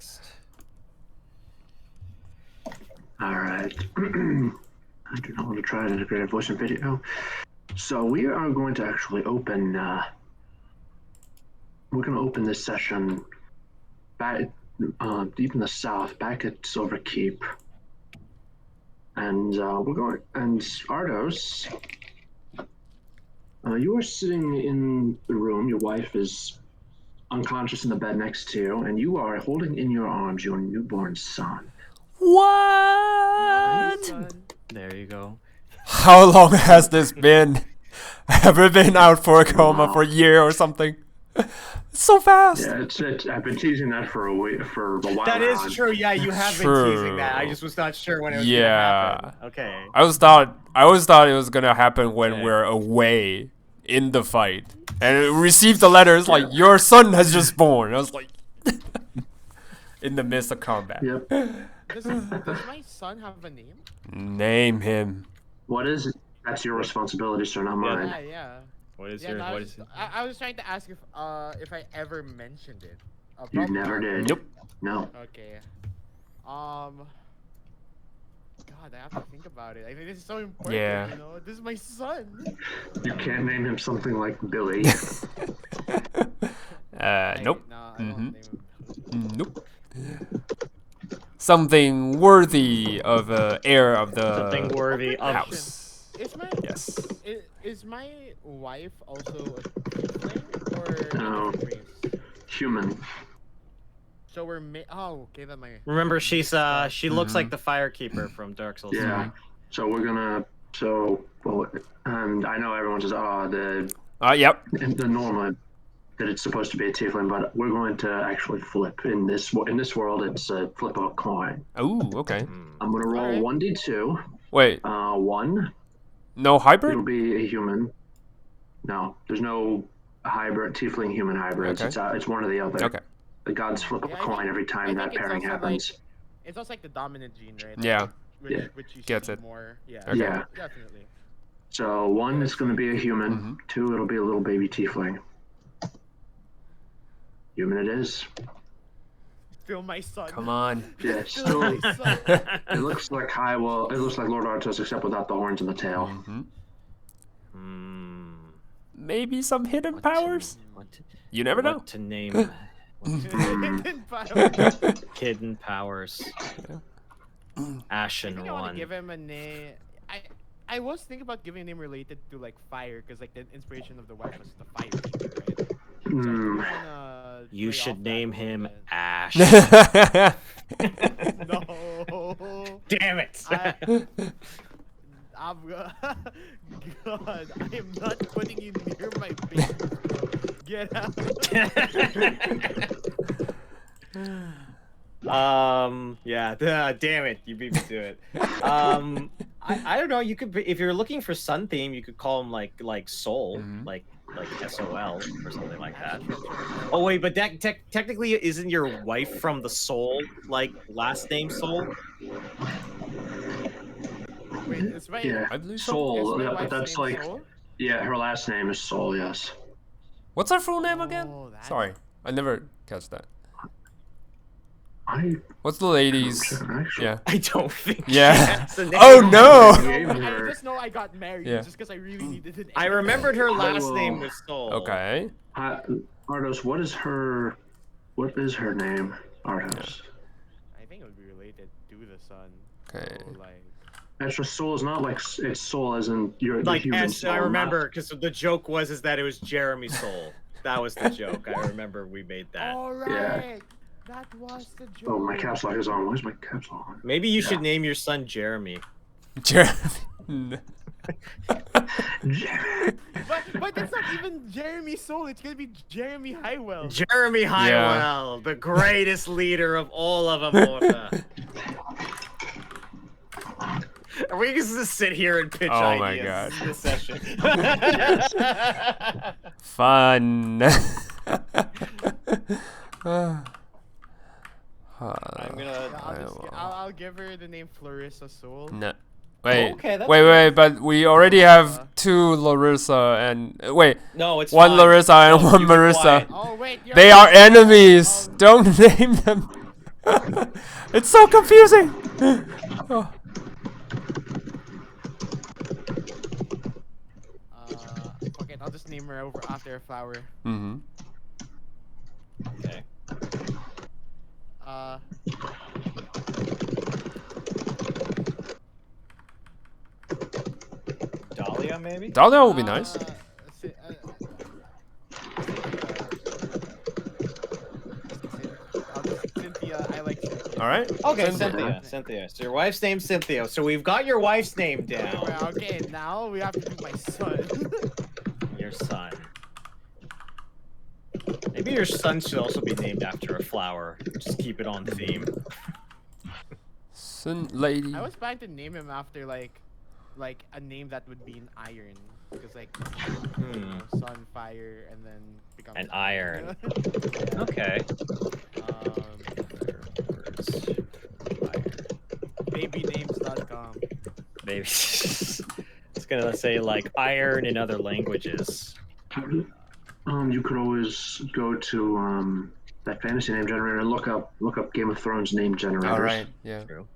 next. Alright. I do not want to try to integrate a voice and video. So we are going to actually open, we're going to open this session back, deep in the south, back at Silverkeep. And we're going, and Ardos, you are sitting in the room, your wife is unconscious in the bed next to you, and you are holding in your arms your newborn son. What? There you go. How long has this been? Have we been out for a coma for a year or something? It's so fast. Yeah, it's I've been teasing that for a while. That now. is true. Yeah, you have been teasing that. I just was not sure when it was gonna happen. Okay. I always thought it was gonna happen when we're away in the fight, and it received the letters like your son has just born. I was like, in the midst of combat. Yep. Does my son have a name? Name him. What is it? That's your responsibility, sir, not mine. Yeah. What is Yeah, your? no, What is it? I was trying to ask if I ever mentioned it. You never did. Nope. No. Okay. God, I have to think about it. I think this is so important. Yeah. You know, this is my son. You can't name him something like Billy. Nope. No, I don't name him. Nope. Something worthy of heir of the Something worthy of house. Yes. Is my wife also a tiefling or a No. different race? Human. So we're okay, then my. Remember, she's she looks like the Firekeeper from Dark Souls. Yeah. So we're gonna. And I know everyone says, Yep. the normal that it's supposed to be a tiefling, but we're going to actually flip in this world. It's a flip of a coin. Ooh, okay. I'm gonna roll 1d2. Wait, 1. no hybrid? It'll be a human. No, there's no hybrid, tiefling human hybrids. Okay. It's one or the other. Okay. The gods flip a coin every time that pairing happens. It's also like the dominant gene, right? Yeah. Which you Gets see it. more. Yeah. Okay. Yeah. Definitely. So 1 is going to be a human. 2, it'll be a little baby tiefling. Human it is. Feel my son. Come on. Yeah, it's Feel still, my son. it looks like Hywel. It looks like Lord Artos, except without the horns and the tail. Maybe some hidden powers? You never know. What to name? Hidden power. Hidden powers. Ashen I think I want one. to give him a name. I was thinking about giving a name related to like fire, because like the inspiration of the wife was the fire keeper, right? So I do wanna You play should off that name a little him bit. Ash. No. Damn it! I'm God, I am not putting you near my baby. Get out. Yeah, damn it, you beat me to it. I don't know, you could be, if you're looking for Sun theme, you could call him like Soul, like SOL or something like that. Oh wait, but that technically isn't your wife from the Soul, like last name Soul? Wait, it's my I believe so. Soul. is my Yeah, wife's that's name like. Soul? Yeah, her last name is Soul. Yes. What's her full name again? Oh, that's- Sorry, I never catch that. What's the I'm lady's? sure, actually. Yeah. I don't think Yeah. she has a name. Oh no! Gave I her- just know I got married Yeah. just because I really needed an I remembered her last will- name was Soul. Okay. Ardos, what is her name? Ardos. I think it would be related to the sun. Okay. So, like, Extra soul is not like it's soul as in you're Like the human S, soul. I not- remember because the joke was that it was Jeremy Soul. That was the joke. I remember we made that. all right, that was the joke. Oh, my caps lock is on. Where's my caps lock on? Maybe you should name your son Jeremy. Jeremy. But it's not even Jeremy Soul. It's gonna be Jeremy Hywel. Jeremy Hywel, the greatest leader of all of Amorpha. We can just sit here and pitch Oh my ideas God. this session. Fun. I'm gonna. I'll give her the name Clarissa Soul. No. Wait, Okay, that's wait, but we already have two Larissa and wait, No, it's one fine. Larissa and No, one you be Marissa. quiet. Oh wait, you're They right. are enemies. Don't name them. It's so confusing. Oh. Fuck it, I'll just name her over after a flower. Mm-hmm. Okay. Dahlia, maybe? Dahlia would be nice. Cynthia, I like Cynthia. All right. Okay, Cynthia. Cynthia. So your wife's name's Cynthia. So we've got your wife's name down. Well, okay, now we have to do my son. Your son. Maybe your son should also be named after a flower. Just keep it on theme. Lady. I was planning to name him after like a name that would be an iron, because like you know, sun, fire, and then becomes An iron. Yeah. Okay. Babynames.com. Maybe. It's gonna say like iron in other languages. You could always go to that fantasy name generator and look up Game of Thrones name generators. All right. Yeah. True.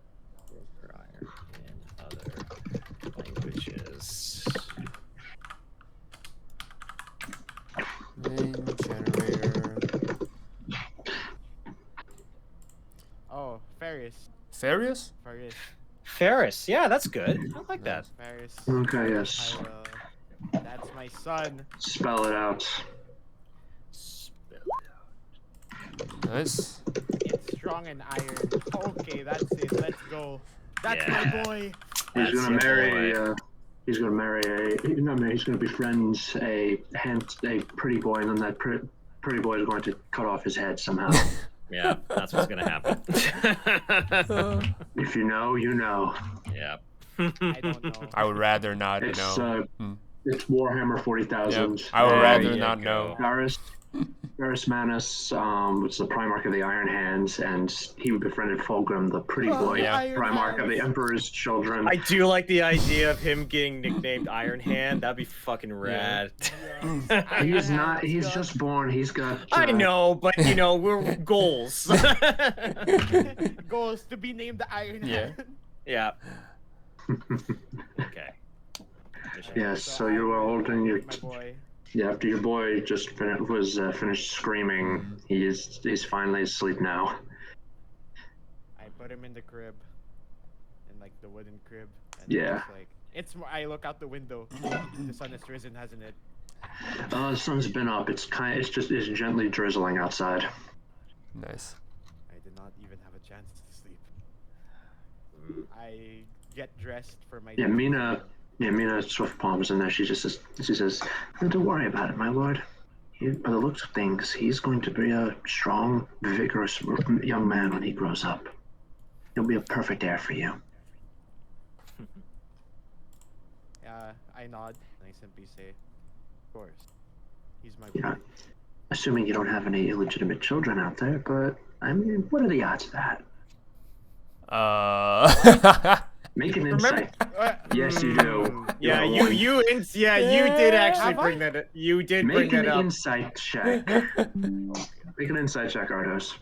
For iron in other languages. Name generator. Oh, Faris. Farius? Faris. Faris. Yeah, that's good. I like that. Faris. Okay, yes. Hywel. That's my son. Spell it out. Nice. It's strong and iron. Okay, that's it. Let's go. That's Yeah. my boy. He's That's gonna your marry. boy. He's gonna marry he's gonna befriend a pretty boy, and then that pretty boy is going to cut off his head somehow. Yeah, that's what's gonna happen. If you know, you know. Yeah. I don't know. I would rather not It's know. it's Warhammer 40,000. Yep. I would There rather you not go. know. Faris Manus was the Primarch of the Iron Hands, and he befriended Fulgrim, the pretty boy Yeah. Primarch of the Emperor's Children. I do like the idea of him getting nicknamed Iron Hand. That'd be fucking rad. He's not. He's just born. He's got. I know, but you know, we're goals. Goals to be named the Iron Yeah. Hand. Yeah. Okay. Yes. So you were holding your. My boy. Yeah. After your boy just finished screaming, he's finally asleep now. I put him in the crib, in like the wooden crib. And Yeah. It's like I look out the window. The sun has risen, hasn't it? The sun's been up. It's it's gently drizzling outside. Nice. I did not even have a chance to sleep. I get dressed for my. Yeah, Mina Swift Palm's in there. She says, "Don't worry about it, my lord. By the looks of things, he's going to be a strong, vigorous young man when he grows up. He'll be a perfect heir for you." I nod and I simply say, "Of course, he's my boy." Yeah. Assuming you don't have any illegitimate children out there, but I mean, what are the odds of that? Make an insight. Yes, you do. Yeah, You're you did actually Have bring I? that. You did bring Make that an up. insight check. Make an insight check, Ardos.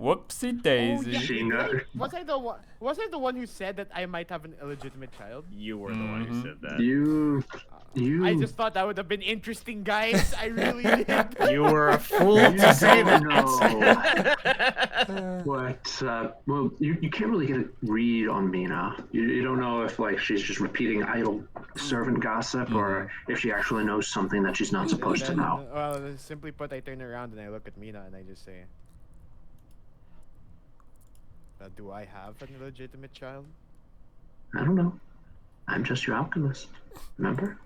Whoopsie daisy. She knows. Was I the one who said that I might have an illegitimate child? You were the one who said that. You. I just thought that would have been interesting, guys. I really did. You were a fool to say that. What? Well, you can't really get a read on Mina. You don't know if like she's just repeating idle servant gossip, or if she actually knows something that she's not supposed to know. Well, simply put, I turn around and I look at Mina and I just say, "Do I have an illegitimate child?" I don't know. I'm just your alchemist. Remember?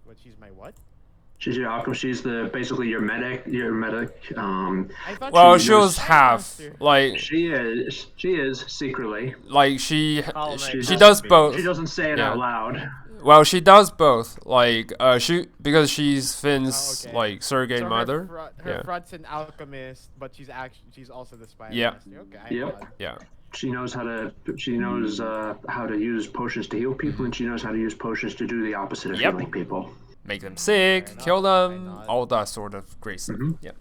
But she's my what? She's your alchemist. She's basically your medic. Your medic. I thought Well, she she was half. master. Like She is secretly. she She does both. She doesn't say it Yeah. out loud. Well, she does both. Like because she's Finn's okay. like surrogate So mother. Her Yeah. front's an alchemist, but she's also the spy Yeah. master. Okay, I Yep. nod. Yeah. She knows how to. She knows how to use potions to heal people, and she knows how to use potions to do the opposite of Yep. healing people. Make them sick, Fair kill enough, them, why not? all that sort of great stuff. Mhm. Yeah.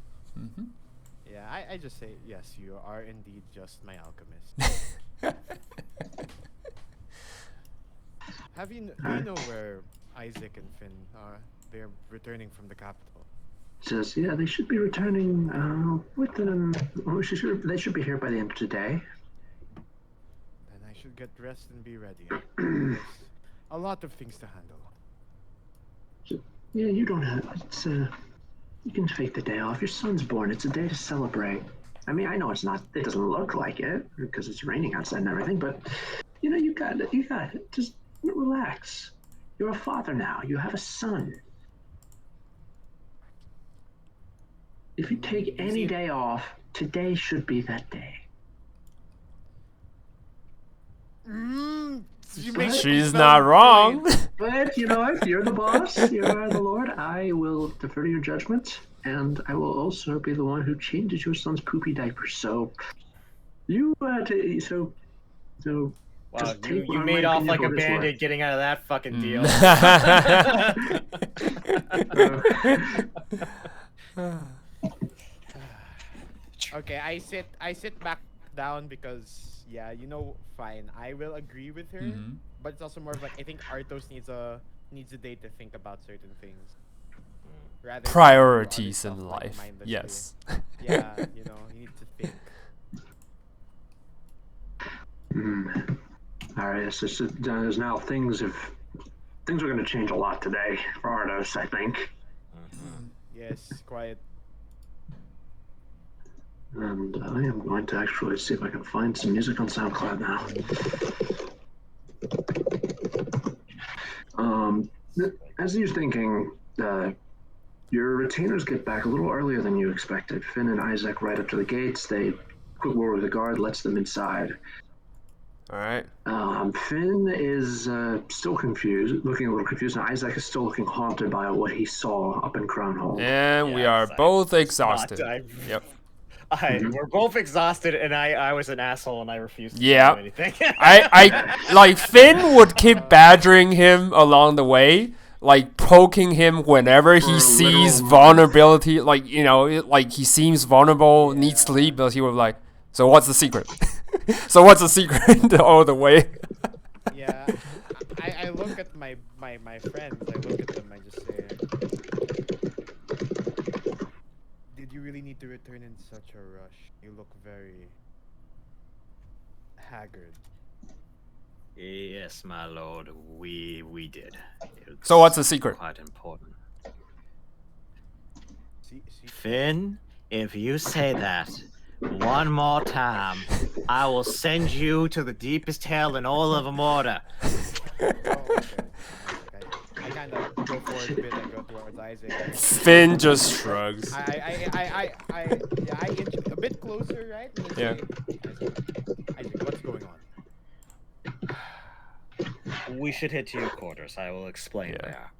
Yeah, I just say yes. You are indeed just my alchemist. Do you know where Isaac and Finn are? They're returning from the capital. Says, yeah, they should be returning within. They should be here by the end of today. Then I should get dressed and be ready. There's a lot of things to handle. So, yeah, you don't have. It's you can take the day off. Your son's born. It's a day to celebrate. I mean, I know it's not. It doesn't look like it because it's raining outside and everything. But you know, you got it. Just relax. You're a father now. You have a son. If you take any day off, today should be that day. She's not wrong. But you know what? You're the boss. You're the Lord. I will defer to your judgment, and I will also be the one who changes your son's poopy diapers. So, you so. Wow, you made off like a bandit getting out of that fucking deal. Okay, I sit back down because fine. I will agree with her, but it's also more of like I think Arthos needs a day to think about certain things. Rather than Priorities do other in stuff, like, life. mindlessly. Yes. Yeah, you need to think. All right, so there's now things are going to change a lot today for Arthos, I think. Yes, quiet. And I am going to actually see if I can find some music on SoundCloud now. As you're thinking, your retainers get back a little earlier than you expected. Finn and Isaac right up to the gates. They quick word with the guard, lets them inside. All right. Finn is still confused, looking a little confused, and Isaac is still looking haunted by what he saw up in Crownhold. And we are both exhausted. Yep. We're both exhausted, and I was an asshole, and I refused to do anything. I like Finn would keep badgering him along the way, like poking him whenever he sees vulnerability, like like he seems vulnerable, needs sleep, but he was like, so what's the secret? So what's the secret all the way? Yeah, I look at my friends. I look at them. I just say, "Did you really need to return in such a rush? You look very haggard." Yes, my lord, we did. So what's the secret? Quite important. Finn, if you say that one more time, I will send you to the deepest hell in all of Amorta. I kind of go forward a bit and go towards Isaac. Finn just shrugs. I inch a bit closer, right? Yeah. Isaac, what's going on? We should head to your quarters. I will explain there.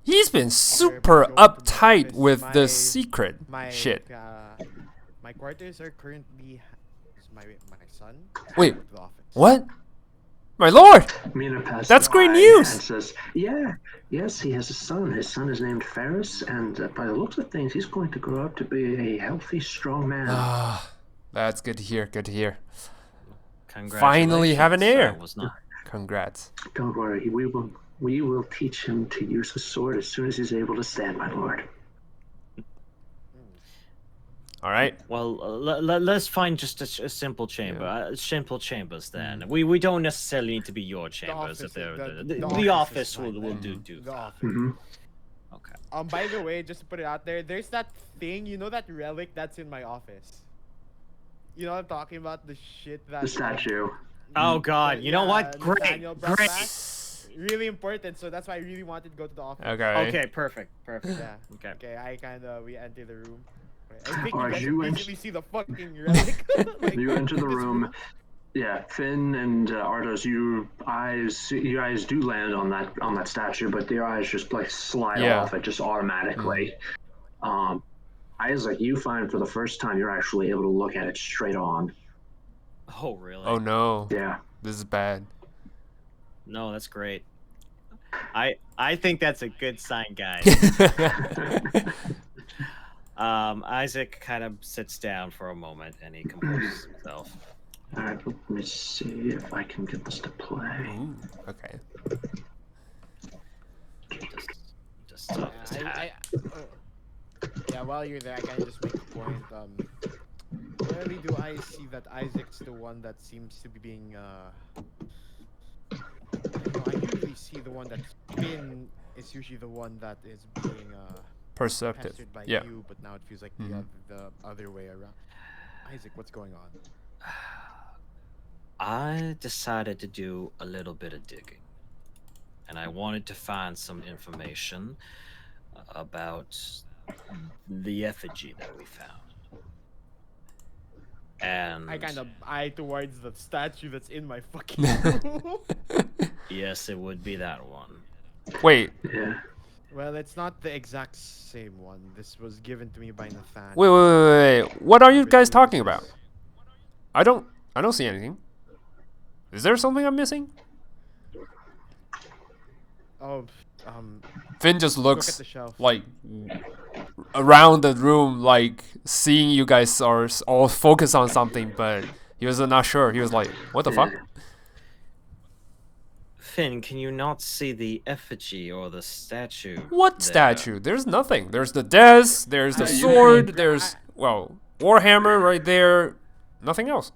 He's been super uptight with the secret shit. My quarters are currently my son. Wait, what? My lord! That's great news! And says, yes, he has a son. His son is named Faris, and by the looks of things, he's going to grow up to be a healthy, strong man. Ah, that's good to hear. Good to hear. Finally have an heir. Was not. Congrats. Don't worry, we will teach him to use the sword as soon as he's able to stand, my lord. All right. Well, let's find just a simple chamber. Simple chambers then. We don't necessarily need to be your chambers if they're the office will do. The office. Okay. By the way, just to put it out there, there's that thing, that relic that's in my office. You know what I'm talking about? The shit that. The statue. Oh God! You know what? Great. Really important, so that's why I really wanted to go to the office. Okay. Perfect. Yeah. Okay. We enter the room. I think you guys can see the fucking relic. You enter the room. Yeah, Finn and Arthos, you guys do land on that statue, but your eyes just like slide off it just automatically. Isaac, you find for the first time you're actually able to look at it straight on. Oh really? Oh no. Yeah. This is bad. No, that's great. I think that's a good sign, guys. Isaac kind of sits down for a moment and he composes himself. All right, let me see if I can get this to play. Ooh, okay. Just his hat. Yeah, while you're there, I can just make a point. Rarely do I see that Isaac's the one that seems to be being. I usually see the one that Finn is usually the one that is being Perceptive. pestered by Yeah. you, but now it feels like the other way around. Isaac, what's going on? I decided to do a little bit of digging, and I wanted to find some information about the effigy that we found. And I kind of eye towards the statue that's in my fucking room. yes, it would be that one. Wait, Yeah. Well, it's not the exact same one. This was given to me by Nathan. wait. What are you guys talking about? I don't see anything. Is there something I'm missing? Oh, Finn just look at looks the shelf. like around the room, like seeing you guys are all focused on something, but he was not sure. He was like, "What the fuck?" Finn, can you not see the effigy or the statue? What there? statue? There's nothing. There's the desk. There's the sword. There's Warhammer right there. Nothing else.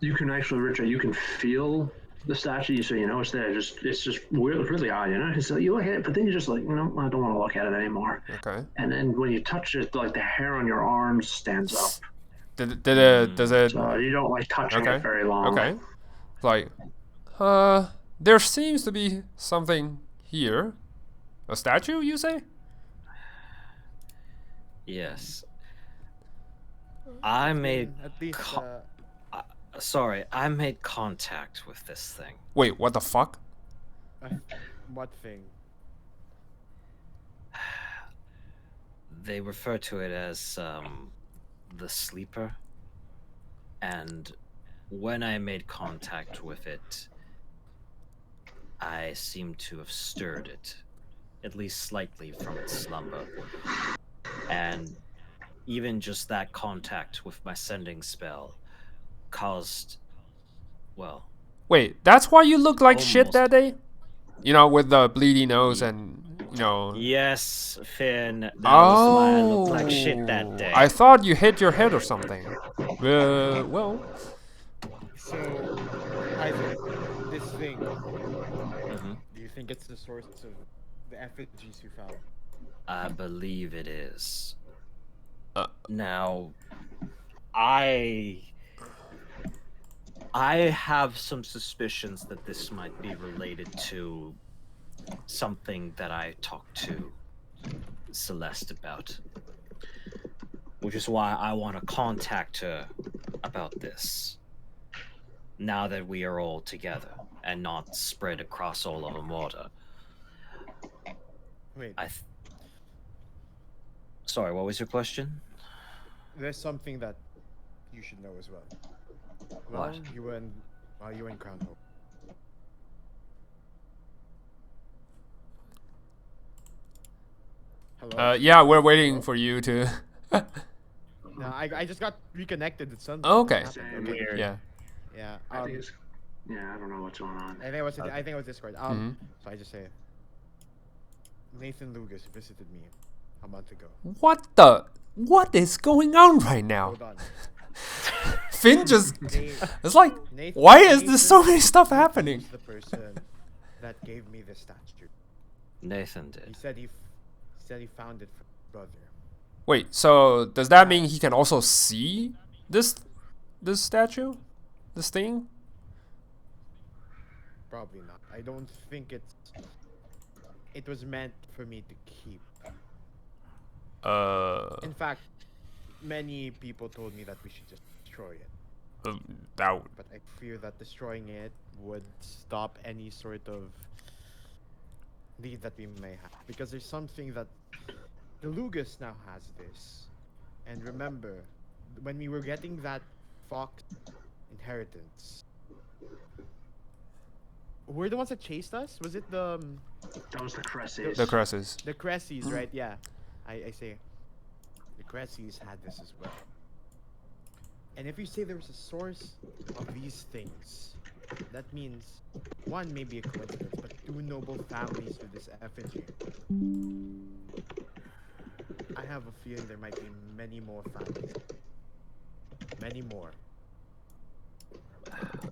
You can actually, Richard, you can feel the statue, so you know it's there. It's just weird, really odd, you know. So you look at it, but then you're just like, I don't want to look at it anymore. Okay. And then when you touch it, like the hair on your arms stands up. Does it? So you don't like touching Okay. it very long. Okay. Like, there seems to be something here. A statue, you say? Yes. I made at least. sorry, I made contact with this thing. Wait, what the fuck? What thing? They refer to it as the sleeper. And when I made contact with it, I seem to have stirred it, at least slightly from its slumber. And even just that contact with my sending spell caused, well... Wait, that's why you look like shit Almost. that day? You know, with the bleedy nose and, you know... Yes, Finn, that was why I looked like Oh. shit that day. I thought you hit your head or something. Well... So, Isaac, this thing. Do you think it's the source of the effigies you found? I believe it is. Now, I have some suspicions that this might be related to something that I talked to Celeste about. Which is why I want to contact her about this. Now that we are all together and not spread across all of Amorta. Wait, Sorry, what was your question? there's something that you should know as well. What? Well, you were in Crown Hope. Hello? yeah, we're waiting for you to... No, I just got reconnected with something. Okay. Same. Weird. Yeah. Yeah. I think it's, I don't know what's going on. I think it was Discord. So I just say, Nathan Lucas visited me a month ago. What is going on right now? Hold on. Finn just... Nathan, It's like, why is there so many stuff happening? was the person that gave me the statue. Nathan He did. said he found it from his brother. Wait, so does that mean he can also see this statue? This thing? Probably not. I don't think it was meant for me to keep. In fact, many people told me that we should just destroy it. That would... But I fear that destroying it would stop any sort of need that we may have. Because there's something that the Lugus now has this. And remember, when we were getting that fox inheritance, were the ones that chased us? Was it That was the Cresses. The Cresses. the Cressies, right? Yeah. I say. Cressys had this as well. And if you say there was a source of these things, that means one may be a coincidence, but two noble families with this effigy. I have a feeling there might be many more families. Many more.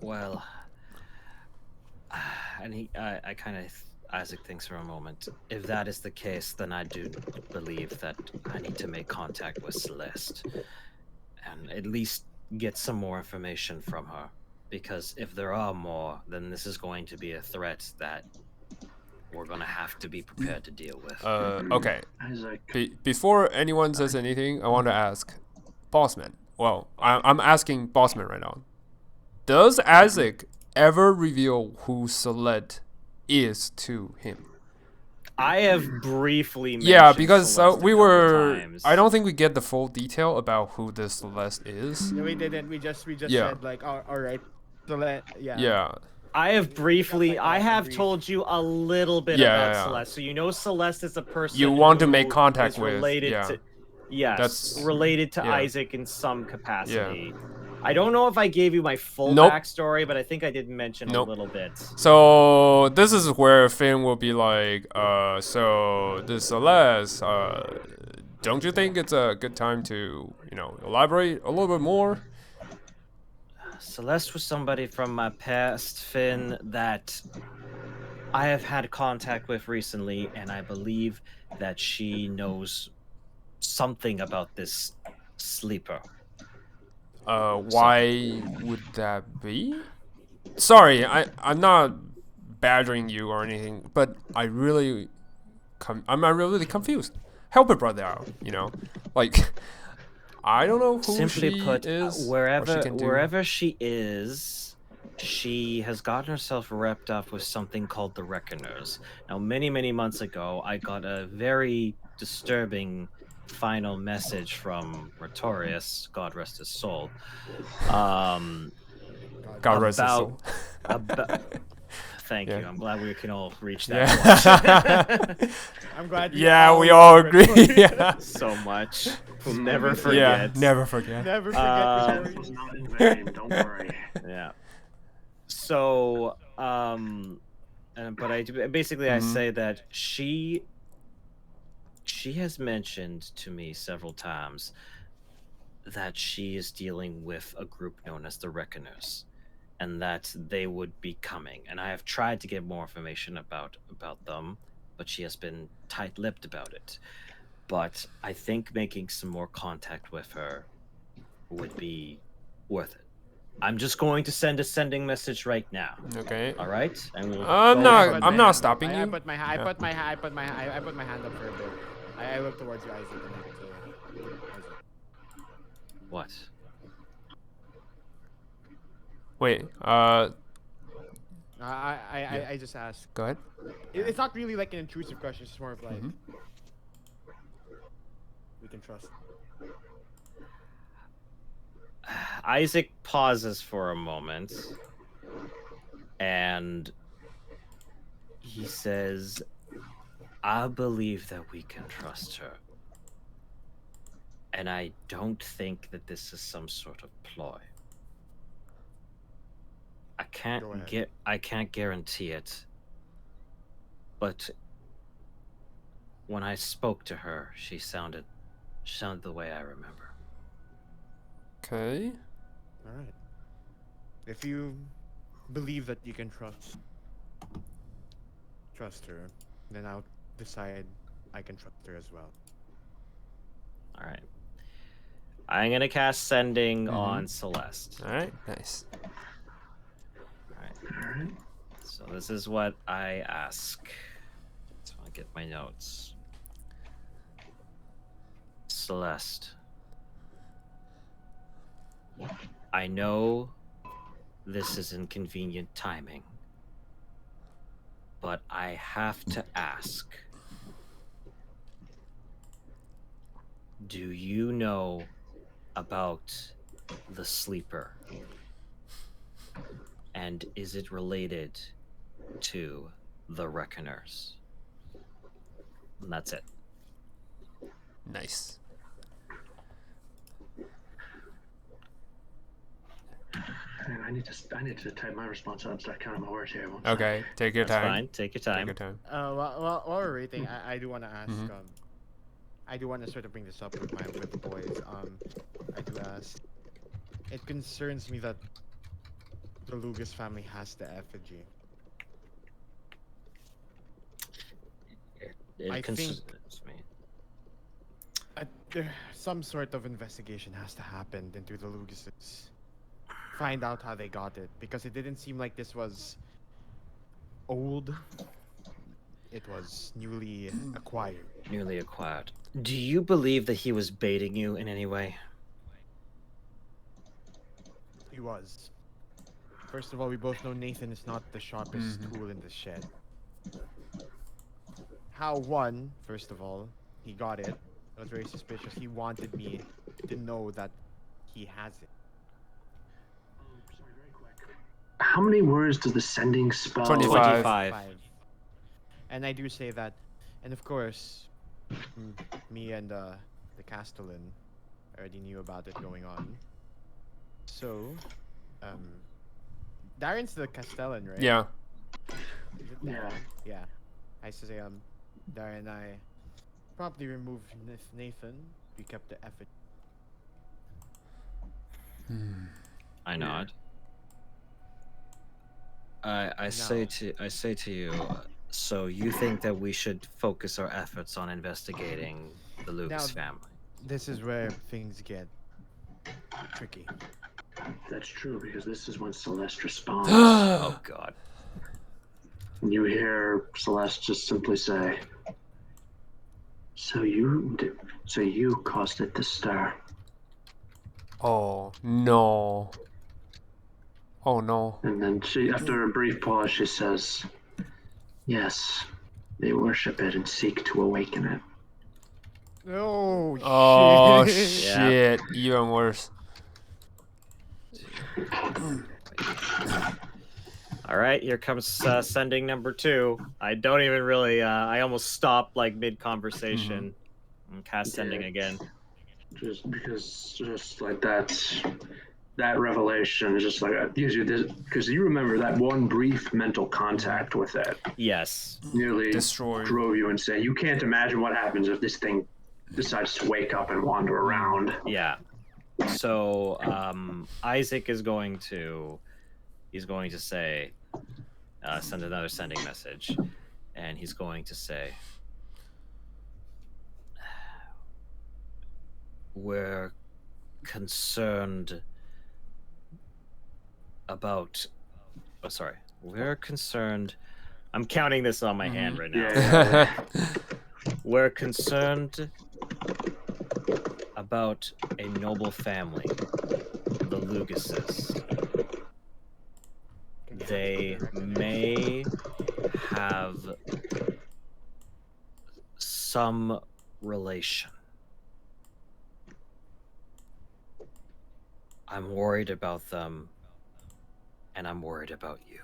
Well, and I kind of, Isaac thinks for a moment. If that is the case, then I do believe that I need to make contact with Celeste and at least get some more information from her. Because if there are more, then this is going to be a threat that we're going to have to be prepared to deal with. Okay. Isaac. Before anyone says anything, I want to ask Bossman. Well, I'm asking Bossman right now. Does Isaac ever reveal who Celeste is to him? I have briefly mentioned Yeah, because Celeste we a couple were. times. I don't think we get the full detail about who this Celeste is. No, we didn't. We just Yeah. said like, all right. So yeah. Yeah. I have briefly, like I a have brief- told you a little bit Yeah, about yeah, yeah. Celeste. So you know Celeste is a person You want to who make contact is with, related yeah. to, yes, That's- related to yeah. Isaac in some capacity. I don't know if I gave you my full Nope. backstory, but I think I did mention Nope. a little bit. So this is where Finn will be like, so this Celeste, don't you think it's a good time to, elaborate a little bit more? Celeste was somebody from my past, Finn, that I have had contact with recently, and I believe that she knows something about this sleeper. Why would that be? Sorry, I'm not badgering you or anything, but I'm really confused. Help a brother out, like. I don't know who Simply she put, is, what she wherever can do. wherever she is, she has gotten herself wrapped up with something called the Reckoners. Now, many months ago, I got a very disturbing final message from Retorius, God rest his soul. God rest his soul. Thank Yeah. you. I'm glad we can all reach that Yeah. point. I'm glad. Yeah, we all agree. Yeah. So much. We'll never Yeah, forget. never forget. Never forget That the was not in vain. Don't worry. Yeah. So, but I basically I say that she has mentioned to me several times that she is dealing with a group known as the Reckoners, and that they would be coming. And I have tried to get more information about them, but she has been tight-lipped about it. But I think making some more contact with her would be worth it. I'm just going to send a sending message right now. Okay. All right? And we'll I'm go not- from I'm there. not stopping I you. put my Yeah. hand up for a bit. I look towards you, Isaac, and I say, Isaac. What? Wait. I just asked. Go ahead. It's not really like an intrusive question. It's just more of like we can trust. Isaac pauses for a moment, and he says, I believe that we can trust her. And I don't think that this is some sort of ploy. I can't guarantee it. But when I spoke to her, she sounded the way I remember. Okay. All right. If you believe that you can trust her, then I'll decide I can trust her as well. All right. I'm gonna cast sending on Celeste. All right. Nice. All right. So this is what I ask. So I get my notes. Celeste, I know this is inconvenient timing, but I have to ask. Do you know about the sleeper? And is it related to the Reckoners? And that's it. Nice. need to type my response out and start counting my words here. Okay, take your That's time. fine. Take your time. Take your time. While we're waiting, I do want to ask. I do want to sort of bring this up with the boys. I do ask. It concerns me that the Lucas family has the effigy. I think some sort of investigation has to happen into the Lucases. Find out how they got it, because it didn't seem like this was old. It was newly acquired. Newly acquired. Do you believe that he was baiting you in any way? He was. First of all, we both know Nathan is not the sharpest tool in the shed. First of all, he got it. I was very suspicious. He wanted me to know that he has it. Sorry, very quick. How many words does the sending spell? 25. And I do say that, and of course, me and the Castellan already knew about it going on. So, Darren's the Castellan, right? Yeah. Is it Darren? Yeah. I used to say, Darren and I promptly removed Nathan. We kept the effort. I nod. I say to you. So you think that we should focus our efforts on investigating the Lucas family? This is where things get tricky. That's true, because this is when Celeste responds. Oh God. You hear Celeste just simply say, So you caused it to stir." Oh no. Oh no. And then she, after a brief pause, she says, "Yes, they worship it and seek to awaken it." Oh, Oh shit. shit. Even worse. All right, here comes sending number 2. I don't even really. I almost stopped like mid conversation. And cast sending again. Just because, just like that revelation is just like gives you this, because you remember that one brief mental contact with it. Yes. Nearly Destroyed. drove you insane. You can't imagine what happens if this thing decides to wake up and wander around. Yeah. So Isaac is going to say, send another sending message, and he's going to say, "We're concerned about." Oh, sorry. We're concerned. I'm counting this on my hand right now. Yeah. We're concerned about a noble family, the Lucases. They may have some relation. I'm worried about them, and I'm worried about you.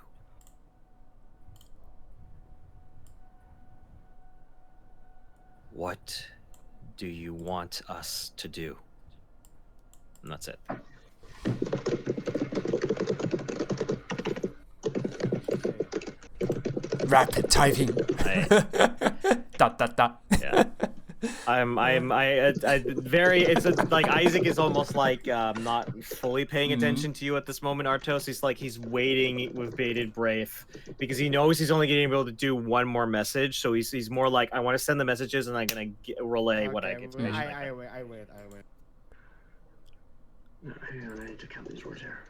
What do you want us to do? And that's it. Rapid typing. Dot dot dot. Yeah. Like Isaac is almost like not fully paying attention to you at this moment, Artos. He's waiting with bated breath because he knows he's only going to be able to do one more message. So he's more like, I want to send the messages and I'm going to relay what I get to. I wait. Hang on, I need to count these words here.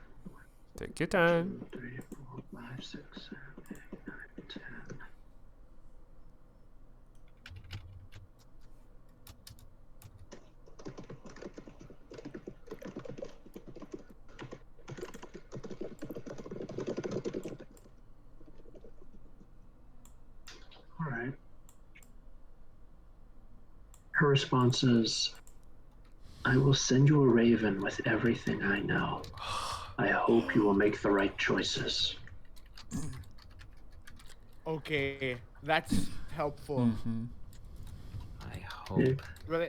Take your time. 2, 3, 4, 5, 6, 7, 8, 9, 10. All right. Her response is, "I will send you a raven with everything I know. I hope you will make the right choices." Okay, that's helpful. I hope Well,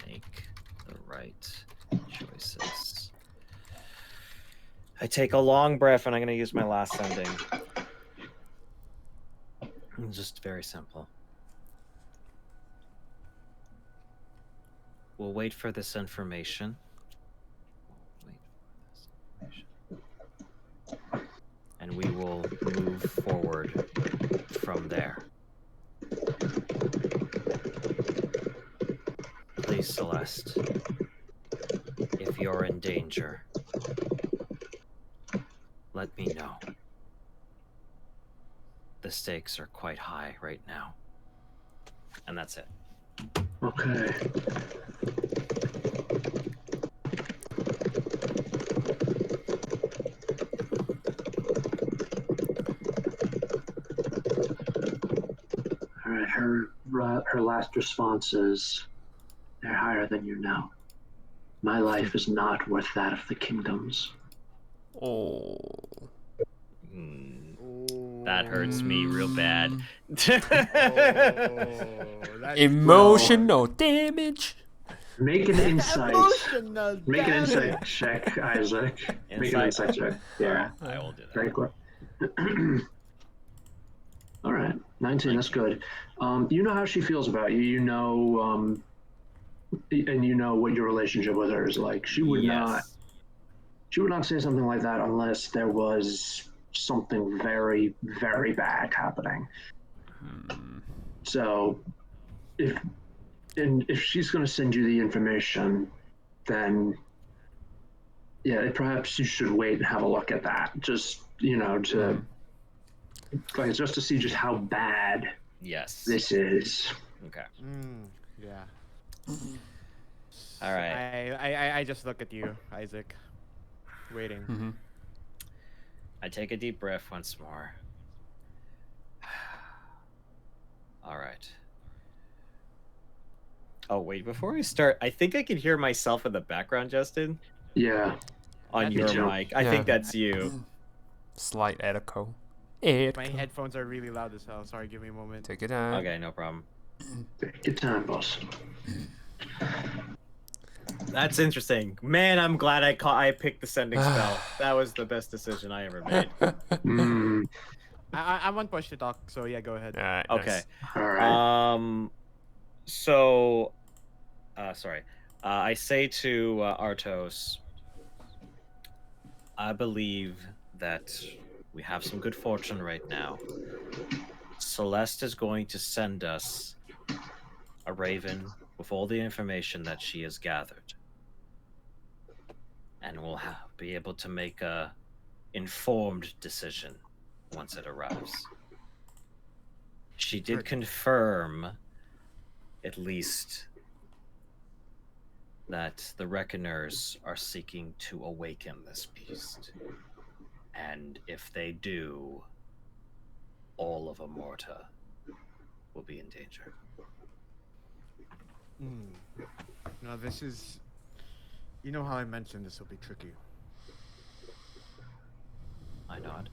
make the right choices. I take a long breath and I'm going to use my last sending. It's just very simple. We'll wait for this information. And we will move forward from there. Please, Celeste, if you're in danger, let me know. The stakes are quite high right now. And that's it. Okay. All right, her last response is, they're higher than you know. My life is not worth that of the kingdoms. Oh. That hurts me real bad. Emotional damage. Make an insight. Emotional Make an damage. insight check, Isaac. Make an insight check. Yeah. I will do that. Very quick. All right, 19. That's good. You know how she feels about you. You know, and you know what your relationship with her is like. She would not. She would not say something like that unless there was something very, very bad happening. So, if she's going to send you the information, then yeah, perhaps you should wait and have a look at that. Just to like just to see just how bad this is. Okay. Yeah. All right. I just look at you, Isaac, waiting. I take a deep breath once more. All right. Oh, wait, before we start, I think I can hear myself in the background, Justin. Yeah. On your mic. I think that's you. Slight echo. My headphones are really loud as hell. Sorry, give me a moment. Take it out. Okay, no problem. Take your time, boss. That's interesting. Man, I'm glad I picked the sending spell. That was the best decision I ever made. I'm on push to talk, so yeah, go ahead. Okay. All right. So, sorry. I say to Artos, I believe that we have some good fortune right now. Celeste is going to send us a raven with all the information that she has gathered. And we'll be able to make a informed decision once it arrives. She did confirm, at least, that the Reckoners are seeking to awaken this beast. And if they do, all of Amorta will be in danger. Now this is... You know how I mentioned this will be tricky. I nod.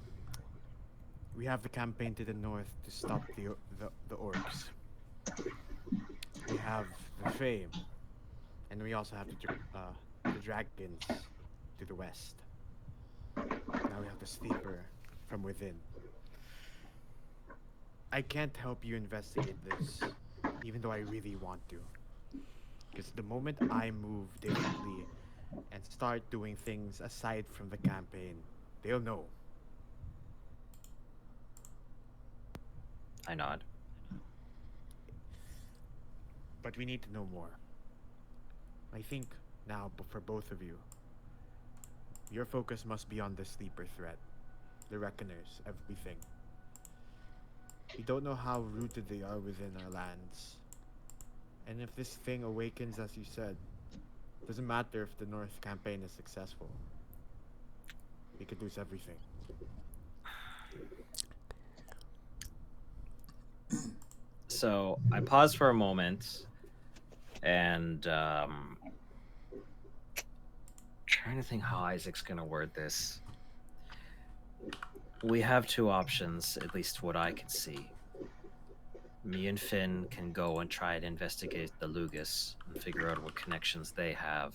We have the campaign to the north to stop the orcs. We have the Fame. And we also have the dragons to the west. Now we have the Sleeper from within. I can't help you investigate this, even though I really want to. Because the moment I move differently and start doing things aside from the campaign, they'll know. I nod. But we need to know more. I think now, for both of you, your focus must be on the Sleeper threat, the Reckoners, everything. We don't know how rooted they are within our lands. And if this thing awakens, as you said, doesn't matter if the North campaign is successful. We could lose everything. So I pause for a moment and trying to think how Isaac's gonna word this. We have two options, at least what I can see. Me and Finn can go and try and investigate the Lugus and figure out what connections they have,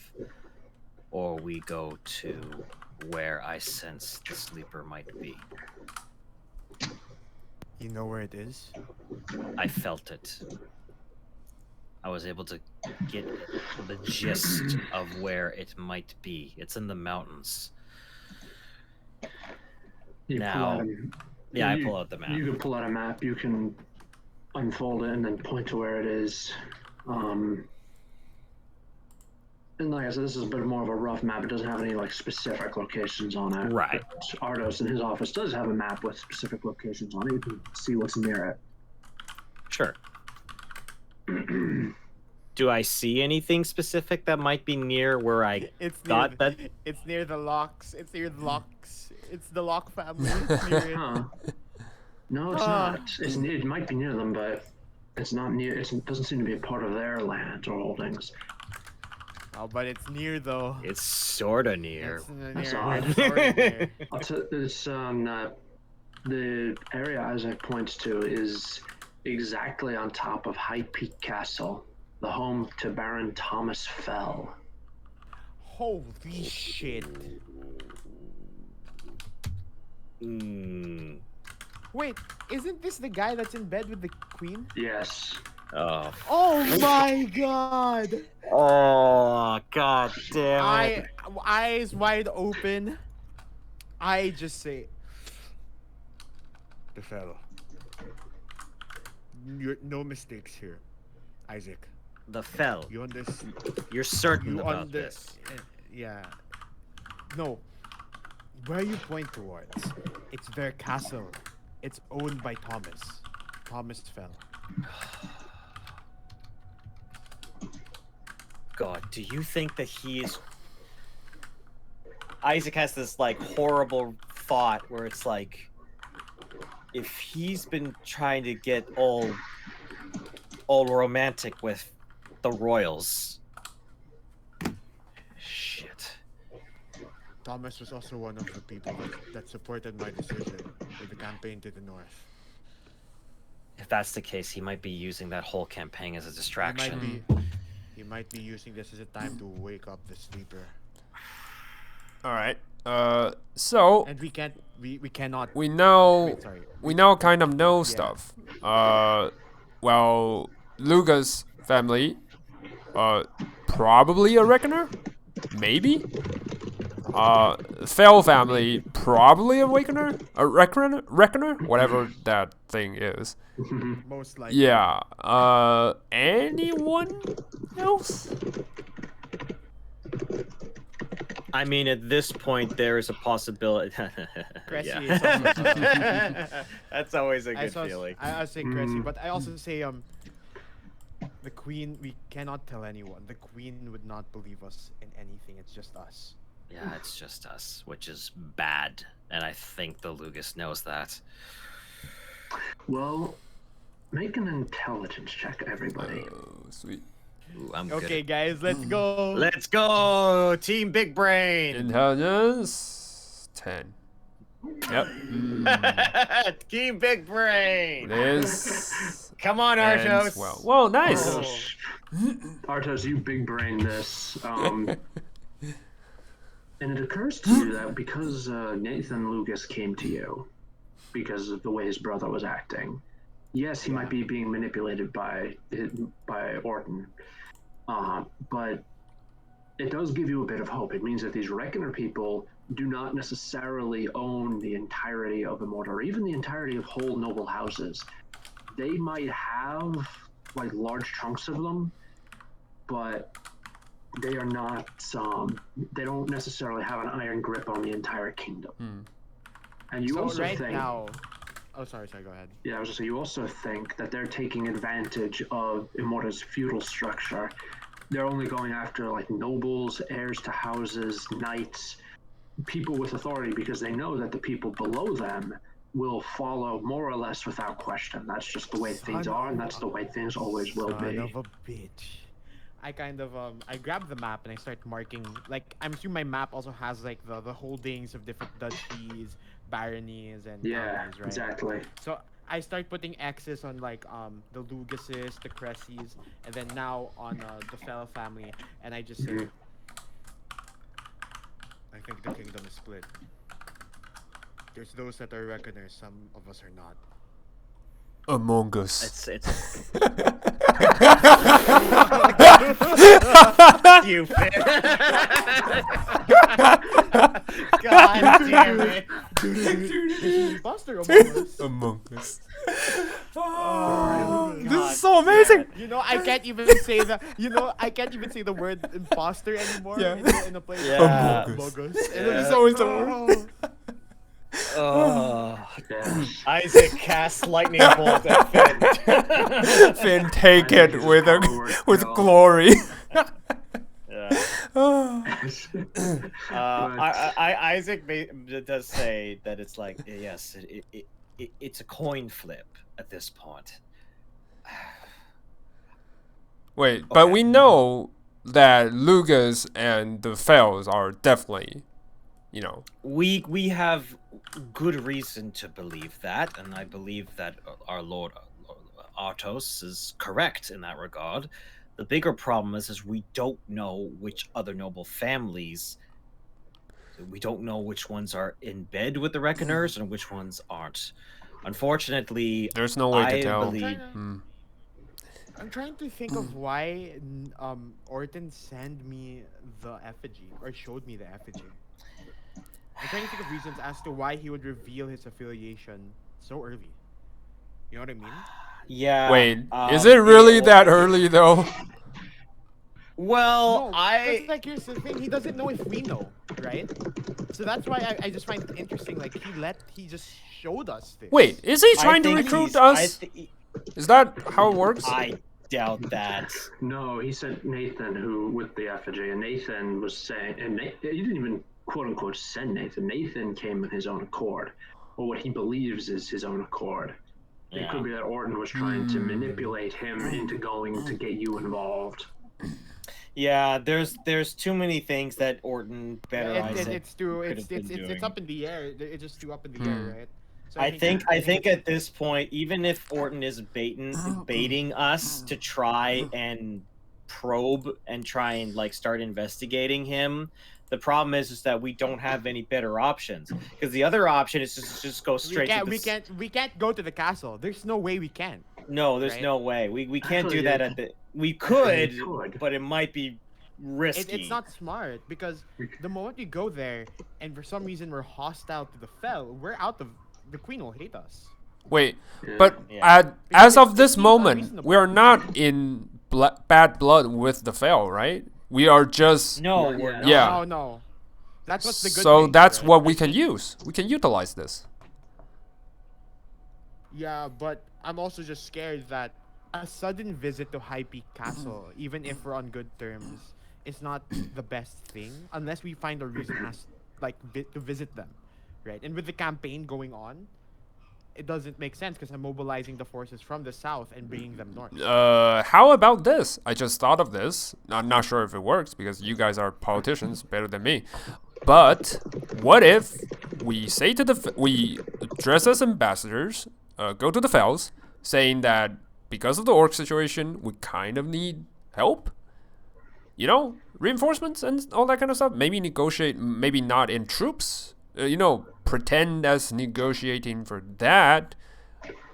or we go to where I sense the sleeper might be. You know where it is? I felt it. I was able to get the gist of where it might be. It's in the mountains. You Now, yeah, I pull out the map. You can pull out a map. You can unfold it and then point to where it is. And like I said, this is a bit more of a rough map. It doesn't have any like specific locations on it. Right. But Ardos in his office does have a map with specific locations on it. You can see what's near it. Sure. Do I see anything specific that might be near where I thought that? It's near the locks. It's near the locks. It's the Lock family. It's near it. Huh. No, it's not. It might be near them, but it's not near. It doesn't seem to be a part of their land or holdings. Oh, but it's near though. It's sorta near. It's near. That's odd. It's sorta near. It's the area Isaac points to is exactly on top of High Peak Castle, the home to Baron Thomas Fell. Holy shit. Wait, isn't this the guy that's in bed with the queen? Yes. Oh. Oh my god! Oh, god damn it. Eyes wide open. I just say, the fellow. No mistakes here, Isaac. The Fell. You understand? You're certain about this. Yeah. No. Where you point towards, it's their castle. It's owned by Thomas. Thomas Fell. God, do you think that he is... Isaac has this, like, horrible thought where it's like, if he's been trying to get all romantic with the royals... Shit. Thomas was also one of the people that supported my decision with the campaign to the north. If that's the case, he might be using that whole campaign as a distraction. He might be using this as a time to wake up the sleeper. All right. So and we cannot. We know. Wait, sorry. We now kind of know stuff. Well, Luga's family, probably a reckoner, maybe. Fell family, probably a reckoner, whatever that thing is. Most likely. Yeah. Anyone else? I mean, at this point, there is a possibility. Cressy Yeah. is also That's always a good feeling. I say Cressy, but I also say the queen. We cannot tell anyone. The queen would not believe us in anything. It's just us. Yeah, it's just us, which is bad, and I think the Lugus knows that. Well, make an intelligence check, everybody. Oh, sweet. Ooh, I'm Okay, good. guys, let's go. Let's go, Team Big Brain. Intelligence 10. Yep. Team Big Brain. This. Come on, ends Artos. well. Whoa, nice. Oh. Artos, you big brain this. And it occurs to you that because Nathan Lugas came to you, because of the way his brother was acting, yes, he might be being manipulated by Orton, but it does give you a bit of hope. It means that these Reckoner people do not necessarily own the entirety of Immortal, or even the entirety of whole noble houses. They might have like large chunks of them, but they are not they don't necessarily have an iron grip on the entire kingdom. And you also think now, oh sorry, go ahead. Yeah, I was just saying, you also think that they're taking advantage of Immorta's feudal structure. They're only going after like nobles, heirs to houses, knights, people with authority, because they know that the people below them will follow more or less without question. That's just the way things are, and that's the way things always will be. Son of a bitch. I kind of I grab the map and I start marking, like, I'm assuming my map also has like the holdings of different duchies, baronies, and counties, right? Exactly. So I start putting X's on like the Lugases, the Cressys, and then now on the Fell family, and I just say, I think the kingdom is split. There's those that are reckoners, some of us are not. Among Us. It's stupid. God damn it. Imposter Among Us. Among Us. Oh, This God is so amazing. You know, I can't even say the. You know, I can't even say the word imposter anymore. Yeah. In a place. Yeah. Among Us. And Yeah. it's always the word. Oh, Yes. Isaac casts lightning bolt at Finn. Finn, take it with Forward, no. glory. Yeah. Isaac does say that it's like, yes, it's a coin flip at this point. Wait, but Okay. we know that Lucas and the Fells are definitely, you know. We have good reason to believe that, and I believe that our Lord Artos is correct in that regard. The bigger problem is we don't know which other noble families. We don't know which ones are in bed with the Reckoners and which ones aren't. Unfortunately, There's no way to I tell. believe. I'm trying to think of why Orton sent me the effigy or showed me the effigy. I'm trying to think of reasons as to why he would reveal his affiliation so early. You know what I mean? Yeah. Wait, is it really that early though? Well, No, because, like, here's the thing: he doesn't know if we know, right? So that's why I just find it interesting. Like he just showed us this. Wait, is he trying to think recruit he's- us? Is that how it works? I doubt that. No, he sent Nathan, who with the effigy, and Nathan was saying, and he didn't even quote unquote send Nathan. Nathan came in his own accord, or what he believes is his own accord. It Yeah. could be that Orton was trying to manipulate him into going to get you involved. Yeah, there's too many things that Orton better It's up in the air. It's just too up in the air, right? So I think at this point, even if Orton is baiting us to try and probe and try and like start investigating him, the problem is that we don't have any better options, because the other option is just go straight to the we can't go to the castle. There's no way we can. No, there's right? no way. We can't Actually, do that yeah. at the. We could, could. but it might be risky. It's not smart because the moment we go there and for some reason we're hostile to the Fell, we're out of. The Queen will hate us. Wait, Yeah. but Yeah. as of it this seems moment, unreasonable. we are not in bad blood with the Fel, right? We are just No, Not we're yet. not. Yeah. No, no. That's what's the good so thing, that's right? what we can use. We can utilize this. Yeah, but I'm also just scared that a sudden visit to High Peak Castle, even if we're on good terms, is not the best thing unless we find a reason to visit them, right? And with the campaign going on, it doesn't make sense because I'm mobilizing the forces from the south and bringing them north. How about this? I just thought of this. I'm not sure if it works because you guys are politicians better than me. But what if we say to we dress as ambassadors, go to the Fells, saying that because of the orc situation, we kind of need help? You know, reinforcements and all that kind of stuff. Maybe negotiate, maybe not in troops. Pretend as negotiating for that,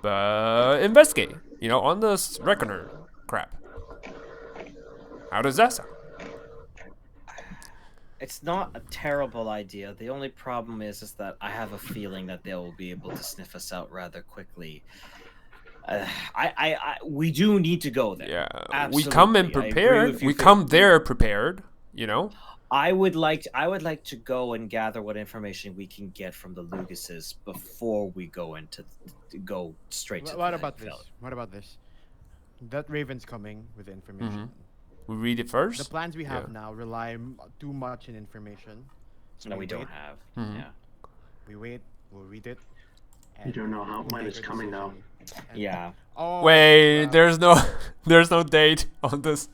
but investigate. On this reckoner crap. How does that sound? It's not a terrible idea. The only problem is that I have a feeling that they will be able to sniff us out rather quickly. We do need to go there. Yeah, we come in Absolutely. I agree prepared. with you, We Finn. come there prepared. I would like to go and gather what information we can get from the Lucases before we go go straight to. What about this? What about this? That Raven's coming with information. We read it first. The plans we have Yeah. now rely too much in information. So No, we wait. don't have. Mhm. Yeah. We wait. We'll read it. You don't know when it's make our coming though. decision. And- Yeah. Oh, Wait, there's no date on this.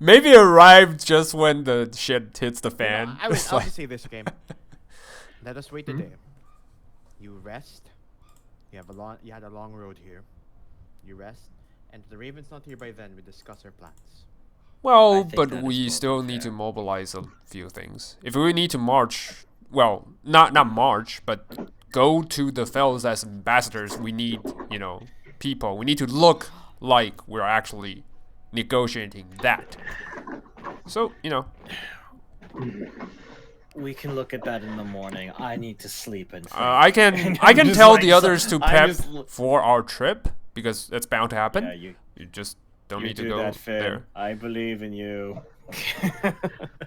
Maybe it arrived just when the shit hits the fan. I'll It's like- just say this, okay? Let us wait today. You rest. You had a long road here. You rest. And if the Raven's not here by then, we discuss our plans. Well, think but that is we totally still need to fair. mobilize a few things. If we need to march well, not march, but go to the fellows as ambassadors. We need, you know, people. We need to look like we're actually negotiating that. So, you know. We can look at that in the morning. I need to sleep and I can tell like, the others to prep for our trip because it's bound to happen. Yeah, you just don't need to go that, there. I believe in you.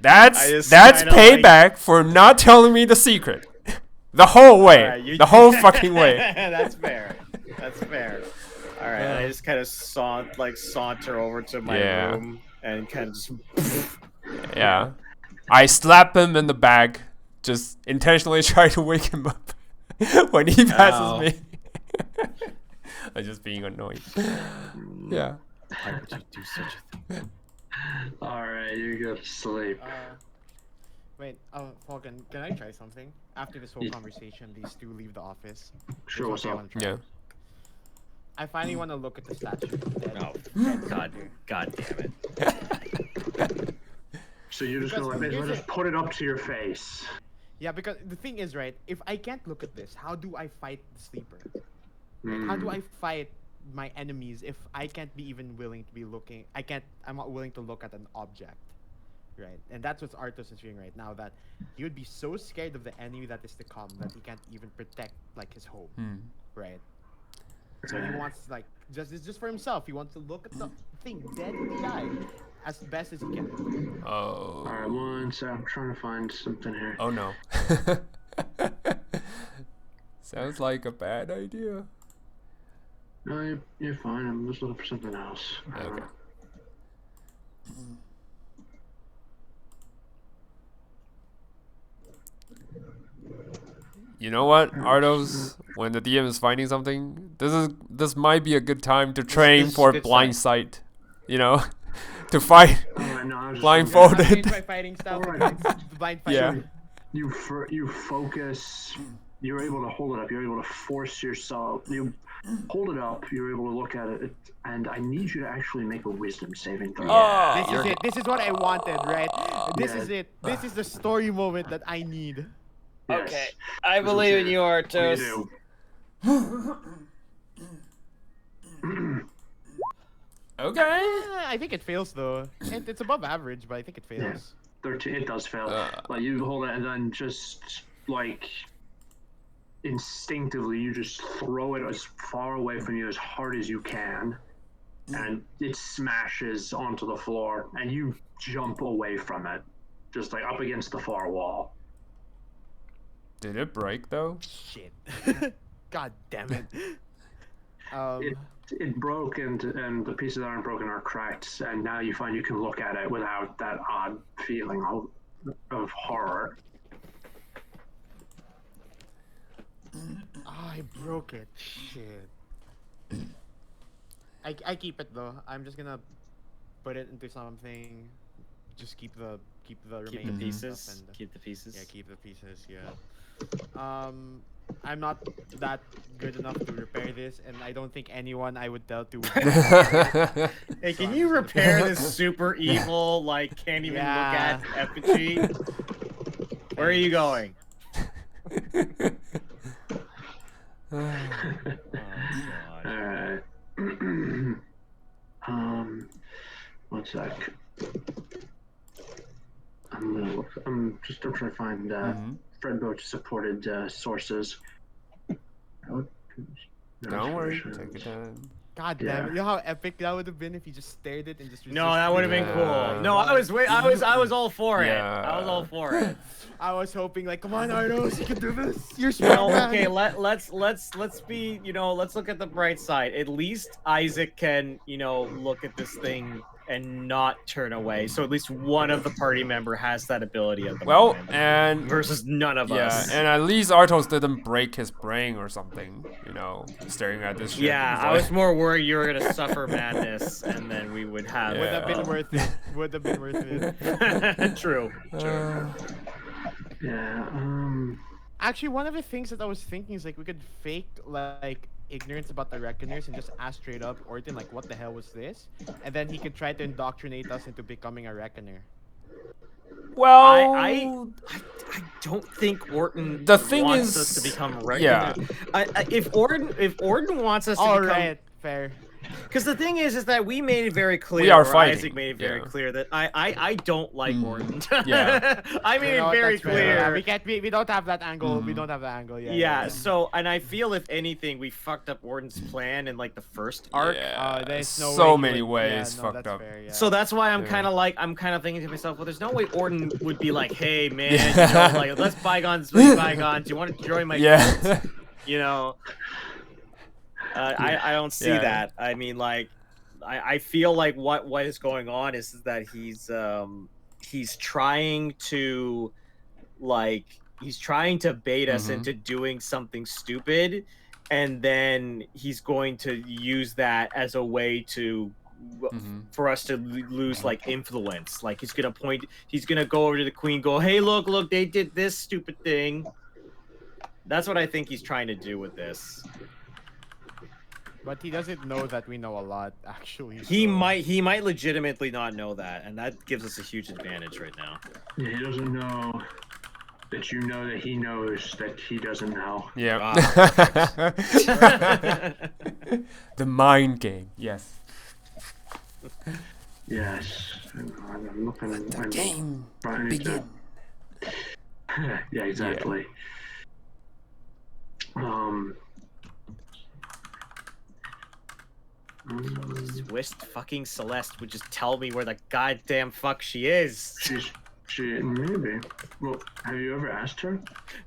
That's payback like... for not telling me the secret. The whole way. Right, the whole fucking way. That's fair. That's fair. All right, I just kind of saunter over to my room and kind of just. Yeah, I slap him in the back, just intentionally try to wake him up when he passes me. I'm just being annoying. Yeah. Why would you do such a thing? All right, you go to sleep. Wait, Falcon, can I try something? After this whole conversation, these two leave the office. Sure, what's up? Yeah. I finally want to look at the statue. Oh, God damn it. So you're just gonna just put it up to your face. Yeah, because the thing is, right, if I can't look at this, how do I fight the sleeper? Like, how do I fight my enemies if I can't be even willing to be looking? I'm not willing to look at an object. Right, and that's what Arthos is doing right now. That he would be so scared of the enemy that is to come that he can't even protect like his home, right? So he wants like just for himself. He wants to look at the thing dead in the eye as best as he can. Oh. All right, one sec. I'm trying to find something here. Oh no. Sounds like a bad idea. No, you're fine. I'm just looking for something else. Okay. You know what, Ardos? When the DM is finding something, this might be a good time to train for blind sight. You know, to fight blindfolded. Fighting style. Blind fight. Yeah. You focus. You're able to hold it up. You're able to force yourself. You hold it up. You're able to look at it, and I need you to actually make a wisdom saving throw. Oh, this is it. This is what I wanted, right? This is it. This is the story moment that I need. Yes. Okay, I believe in you, Arthos. Okay. I think it fails though. It's above average, but I think it fails. Yeah. 13. It does fail. Like you hold it and then just like instinctively you just throw it as far away from you as hard as you can, and it smashes onto the floor, and you jump away from it, just like up against the far wall. Did it break though? Shit. God damn it. It broke, and the pieces that aren't broken are cracked, and now you find you can look at it without that odd feeling of horror. Oh, I broke it. Shit. I keep it though. I'm just gonna put it into something. Just keep the remaining pieces. Stuff and, keep the pieces. Yeah, keep the pieces. Yeah. I'm not that good enough to repair this, and I don't think anyone I would tell to would. Hey, can you repair this super evil, like, can't even look at effigy? Where are you going? Oh, God. Alright. 1 sec. I'm trying to find Fred Boach supported sources. Don't worry, take your time. God damn it! You know how epic that would have been if you just stared it and just. No, that would have been cool. No, I was all for it. I was all for it. I was hoping like, come on, Ardos, you can do this. You're strong. No, okay, let's be, let's look at the bright side. At least Isaac can, look at this thing and not turn away. So at least one of the party member has that ability at the moment. And versus none of us. Yeah, and at least Arthos didn't break his brain or something, staring at this shit. Yeah, I was more worried you were gonna suffer madness, and then we would have. Would have been worth it. Would have been worth it. True. Yeah. Actually, one of the things that I was thinking is like we could fake like ignorance about the Reckoners and just ask straight up Orton like, what the hell was this? And then he could try to indoctrinate us into becoming a Reckoner. Well, I don't think Orton The thing wants is- us to become yeah. If Orton wants us to All become, right, fair. because the thing is that we made it very clear. We are or fighting, Isaac made it very yeah. clear that I don't like Orton. Yeah. I made You know it what, very that's fair. clear. Yeah, we can't. We don't have that angle. We don't have that angle. Yeah, so, and I feel if anything, we fucked up Orton's plan in like the first arc. Yeah, there's no so way he many would- ways yeah, no, fucked that's up. fair, yeah. So that's why I'm Yeah. kind of thinking to myself, well, there's no way Orton would be like, hey man, you know, like let's bygones be bygones. You want to join my cult? Yeah. You know, I don't see Yeah. that. I mean, like, I feel like what is going on is that he's trying to bait us into doing something stupid, and then he's going to use that as a way to for us to lose like influence. Like he's gonna go over to the queen, go, hey, look, they did this stupid thing. That's what I think he's trying to do with this. But he doesn't know that we know a lot, actually. He so- might legitimately not know that, and that gives us a huge advantage right now. Yeah, he doesn't know that you know that he knows that he doesn't know. Yeah. The mind game. Yes. Yes. I'm looking. I'm Game trying begin. to- yeah, exactly. Wish fucking Celeste would just tell me where the goddamn fuck she is. She maybe. Well, have you ever asked her?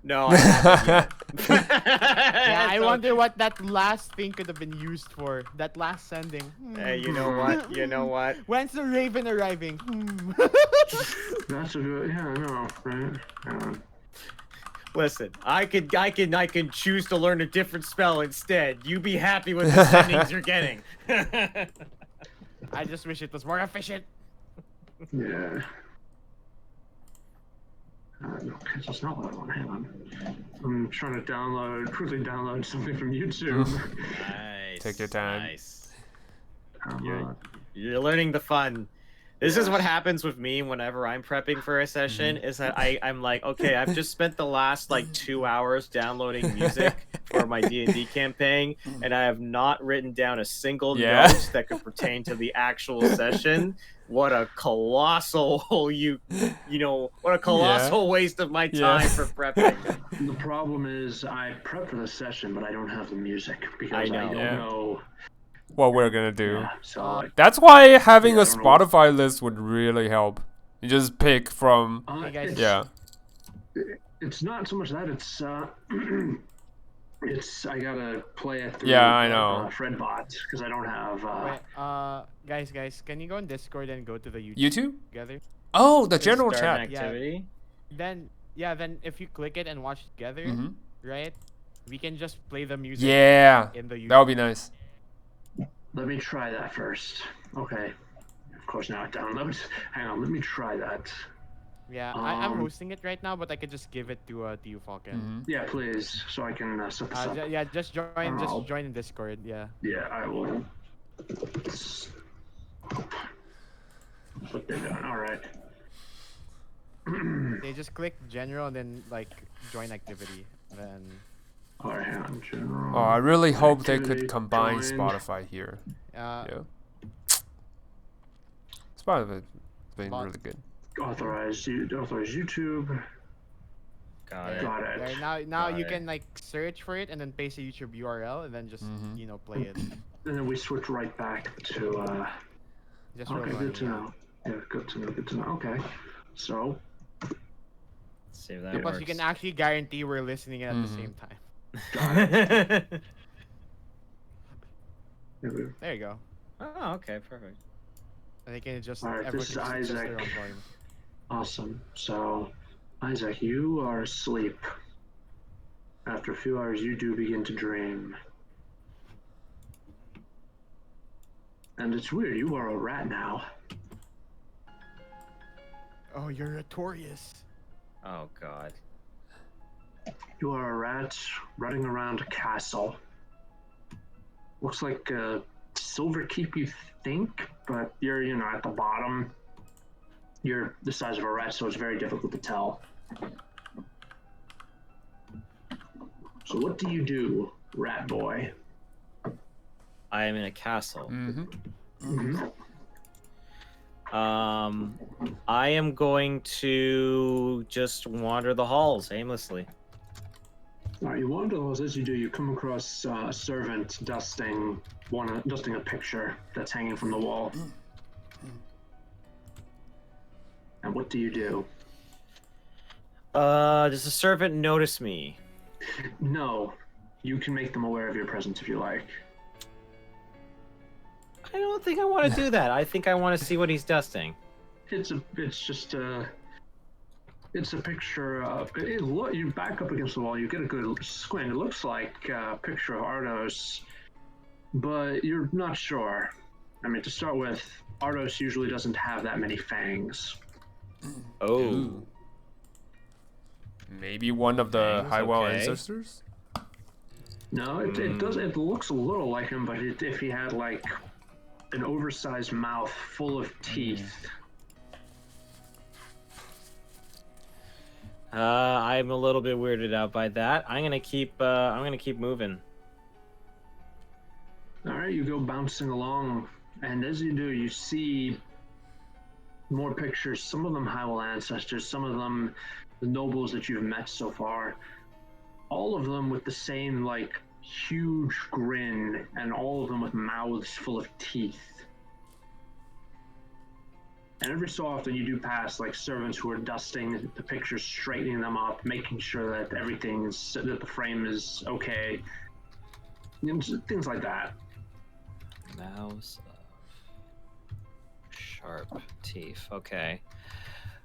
No, I haven't yet. Yeah, I So- wonder what that last thing could have been used for. That last sending. Hey, you know what? You know what? When's the Raven arriving? That's a good. Yeah, I know, right? Listen, I can choose to learn a different spell instead. You be happy with the sendings you're getting. I just wish it was more efficient. Yeah. No, that's not what I want. Hang on. I'm trying to quickly download something from YouTube. Nice. Take your time. Nice. Uh, You're learning the fun. This is what happens with me whenever I'm prepping for a session, is that I'm like, okay, I've just spent the last like 2 hours downloading music for my D&D campaign, and I have not written down a single note that could pertain to the actual session. What a colossal what a colossal waste of my time for prepping. the problem is I prep for the session, but I don't have the music because I I, know. don't Yeah. know. What we're gonna do. Yeah, so That's why having Yeah, a I don't know. Spotify list would really help. You just pick from. Hey guys. it's, Yeah. It's not so much that it's I gotta play it through. Yeah, I know. Fredbot because I don't have. Wait, guys, can you go on Discord and go to the YouTube YouTube? together? Oh, the general Start an chat. activity. Then if you click it and watch together, right? We can just play the music Yeah. in the YouTube. That would be nice. Let me try that first. Okay. Of course, now it downloads. Hang on, let me try that. Yeah, I'm hosting it right now, but I could just give it to you, Falcon. Yeah, please, so I can set this up. Yeah, just join I'll- join in Discord. Yeah. Yeah, I will. What they're doing. All right. They just click general and then like join activity. Then All right, hang on. General. Oh, I really hope they Activity, could combine join. Spotify here. uh, Yeah. Spotify's been But- really good. Authorize YouTube. Got it. Got it. there, now Got you it. can like search for it and then paste a YouTube URL and then just play it. And then we switch right back to. Just Okay, roll good running, to yeah. know. Yeah, good to know. Good to know. Okay, so. See if that Plus, works. you can actually guarantee we're listening at the same time. Here we- There you go. Oh, okay, perfect. And they can just Alright, everyone this is can just adjust their Isaac. own volume. Awesome. So, Isaac, you are asleep. After a few hours, you do begin to dream. And it's weird, you are a rat now. Oh, you're notorious. Oh god. You are a rat running around a castle. Looks like a Silverkeep, you think, but you're, at the bottom. You're the size of a rat, so it's very difficult to tell. So what do you do, rat boy? I am in a castle. Mm-hmm. I am going to just wander the halls aimlessly. All right, you wander those. As you do, you come across a servant dusting a picture that's hanging from the wall. And what do you do? Does the servant notice me? No, you can make them aware of your presence if you like. I don't think I want to do that. I think I want to see what he's dusting. It's a picture of you back up against the wall, you get a good squint. It looks like a picture of Ardos, but you're not sure. I mean, to start with, Ardos usually doesn't have that many fangs. Oh. Ooh. Maybe one of the Hywel okay. ancestors? No, it does. It looks a little like him, but if he had like an oversized mouth full of teeth. I'm a little bit weirded out by that. I'm gonna keep moving. All right, you go bouncing along, and as you do, you see more pictures. Some of them Hywel ancestors, some of them the nobles that you've met so far. All of them with the same like huge grin, and all of them with mouths full of teeth. And every so often you do pass like servants who are dusting the pictures, straightening them up, making sure that that the frame is okay. Things like that. Mouths of sharp teeth. Okay.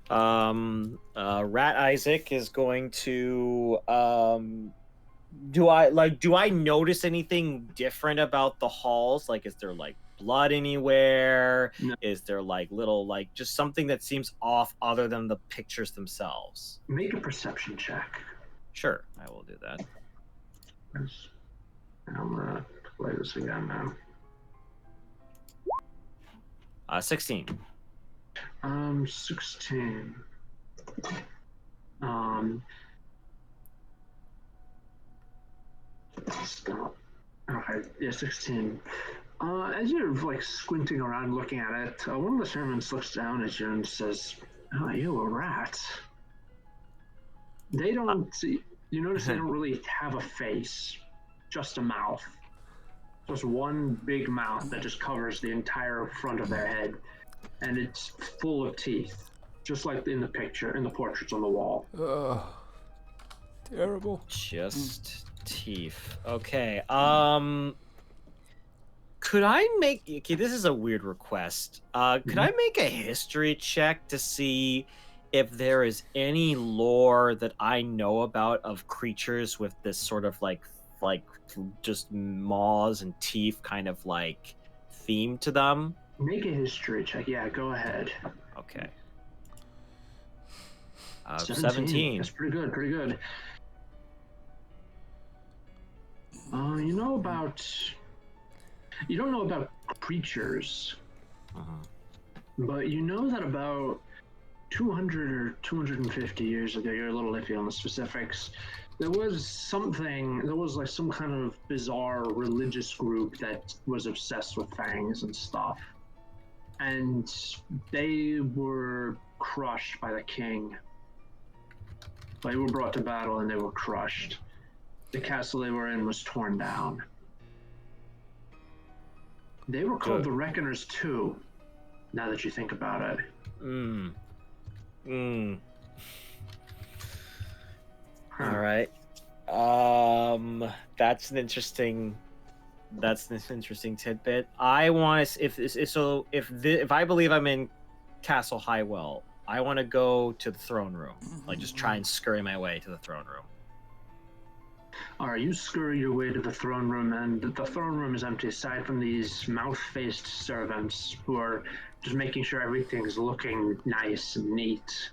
Rat Isaac is going to do I notice anything different about the halls? Like, is there like blood anywhere? No. Is there like little like just something that seems off other than the pictures themselves? Make a perception check. Sure, I will do that. Yes. I'm gonna play this again now. 16. 16. Stop. Okay, yeah, 16. As you're like squinting around looking at it, one of the servants looks down at you and says, "Oh, you a rat." They don't see. You notice they don't really have a face, just a mouth. Just one big mouth that just covers the entire front of their head, and it's full of teeth, just like in the picture, in the portraits on the wall. Terrible. Just teeth. Okay. Could I make? Okay, this is a weird request. Could I make a history check to see if there is any lore that I know about of creatures with this sort of like just maws and teeth kind of like theme to them? Make a history check. Yeah, go ahead. Okay. 17. That's pretty good. Pretty good. You don't know about creatures, but you know that about 200 or 250 years ago, you're a little iffy on the specifics, there was some kind of bizarre religious group that was obsessed with fangs and stuff. And they were crushed by the king. They were brought to battle and they were crushed. The castle they were in was torn down. They were called the Reckoners too, now that you think about it. All right. That's an interesting tidbit. I want to if I believe I'm in Castle Hywel, I want to go to the throne room. Like just try and scurry my way to the throne room. All right, you scurry your way to the throne room, and the throne room is empty aside from these mouth-faced servants who are just making sure everything's looking nice and neat.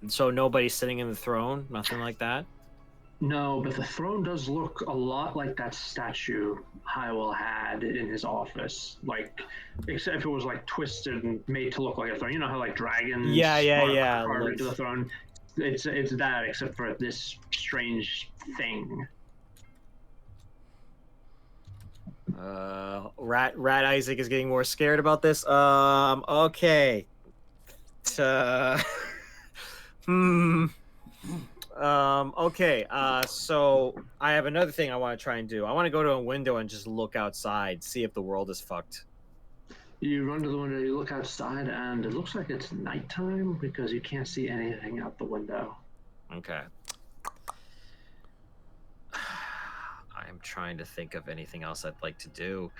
So nobody's sitting in the throne? Nothing like that? No, but the throne does look a lot like that statue Hywel had in his office. Like, except it was like twisted and made to look like a throne. You know how like dragons yeah. carved into the throne? it's that, except for this strange thing. Rat Isaac is getting more scared about this. Okay. Okay. So I have another thing I want to try and do. I want to go to a window and just look outside, see if the world is fucked. You run to the window, you look outside, and it looks like it's nighttime because you can't see anything out the window. Okay. I'm trying to think of anything else I'd like to do.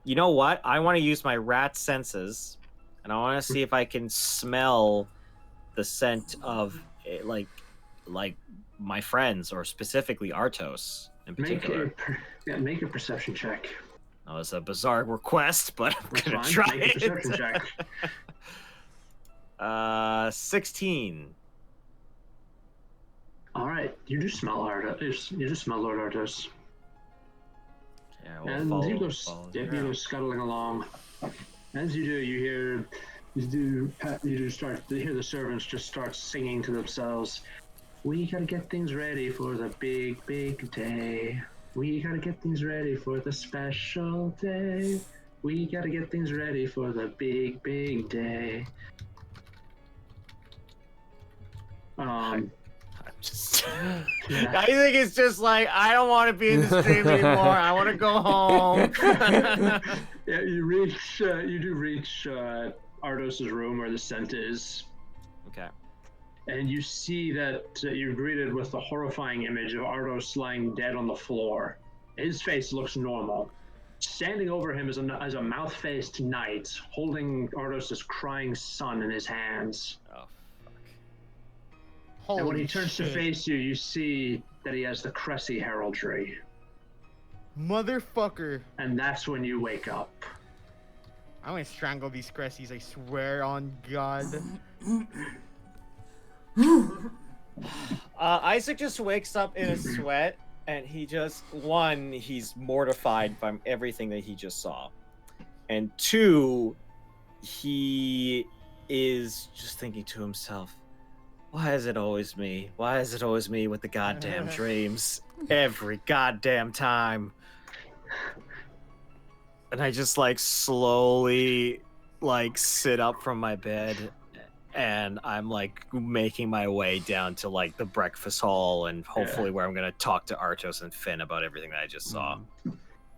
You know what? I want to use my rat senses, and I want to see if I can smell the scent of like my friends, or specifically Artos in particular. Make a perception check. That was a bizarre request, but I'm That's gonna fine. try Make it. a perception check. 16. All right, you do smell Artos. You do smell Lord Artos. Yeah, we'll And follow, you go scuttling along. As you do, you start to hear the servants just start singing to themselves. We gotta get things ready for the big, big day. We gotta get things ready for the special day. We gotta get things ready for the big, big day. I'm just. Yeah. I think it's just like, I don't want to be in the stream anymore. I want to go home. Yeah, you do reach Ardos's room where the scent is. Okay. And you see that you're greeted with the horrifying image of Ardos lying dead on the floor. His face looks normal. Standing over him is a mouth-faced knight, holding Ardos's crying son in his hands. Oh, fuck. Holy And when he turns shit. to face you, you see that he has the Cressy heraldry. Motherfucker. And that's when you wake up. I'm gonna strangle these Cressies, I swear on God. Isaac just wakes up in a sweat, and he's mortified by everything that he just saw. And 2, he is just thinking to himself, why is it always me? Why is it always me with the goddamn dreams? Every goddamn time. And I just slowly sit up from my bed, and I'm making my way down to the breakfast hall, and hopefully where I'm gonna talk to Artos and Finn about everything that I just saw.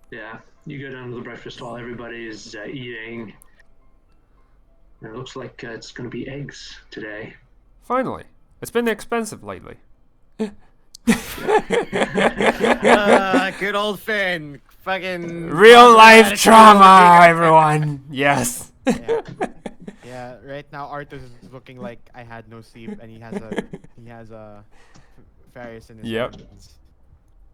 Yeah, you go down to the breakfast hall, everybody's eating. And it looks like it's gonna be eggs today. Finally. It's been expensive lately. Good old Finn. Fucking Real life trauma, everyone. Yes. Yeah, right now Arthur is looking like I had no sleep, and he has a Faris in his hands.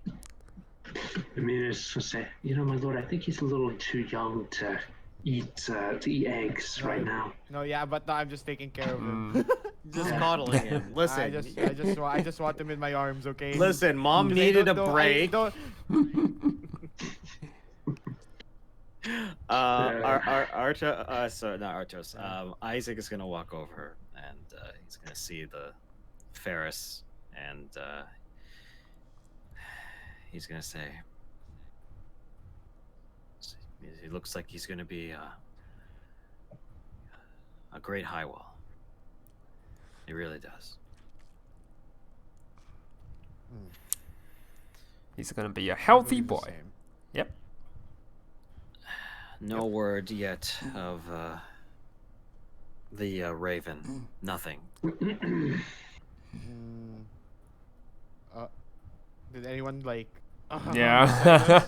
I mean, it's to say, my lord, I think he's a little too young to eat eggs right now. No, yeah, but no, I'm just taking care of him. Just coddling him. Listen, I just want him in my arms, okay? Listen, Mom needed a break. Artos. Isaac is gonna walk over, and he's gonna see the Faris, and he's gonna say, he looks like he's gonna be a great Hywel. He really does. He's gonna be a healthy boy. Yep. No word yet of the Raven. Nothing. Did anyone Yeah.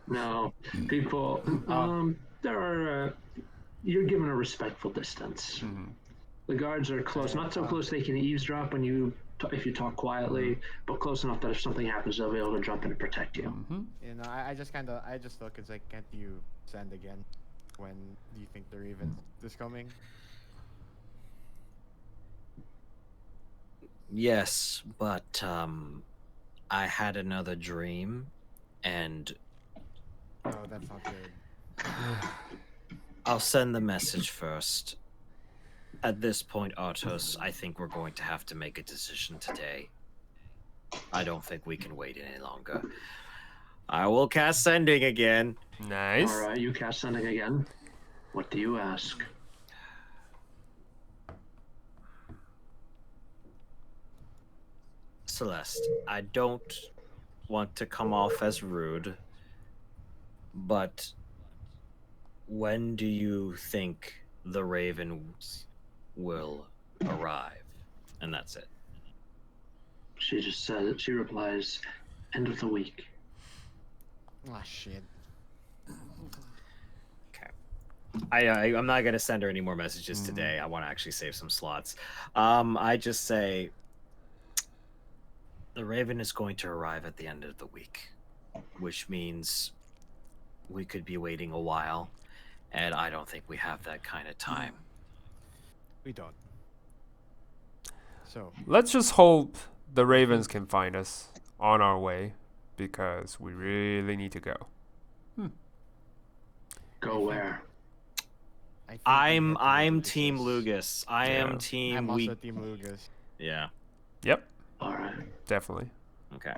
No, people. There are. You're given a respectful distance. The guards are close, not so close they can eavesdrop when if you talk quietly, but close enough that if something happens, they'll be able to jump in and protect you. I just look and say, can't you send again? When do you think the Raven is coming? Yes, but I had another dream, and Oh, that's not good. I'll send the message first. At this point, Artos, I think we're going to have to make a decision today. I don't think we can wait any longer. I will cast Sending again. Nice. All right, you cast Sending again. What do you ask? Celeste, I don't want to come off as rude, but when do you think the ravens will arrive? And that's it. She just says, she replies, end of the week. Ah, shit. Okay. I'm not gonna send her any more messages today. I want to actually save some slots. I just say the raven is going to arrive at the end of the week, which means we could be waiting a while, and I don't think we have that kind of time. We don't. So Let's just hope the ravens can find us on our way, because we really need to go. Go where? I think I'm Team Lugus. I am Yeah. Team I'm we. also Team Lugus. Yeah. Yep, All right. definitely. Okay.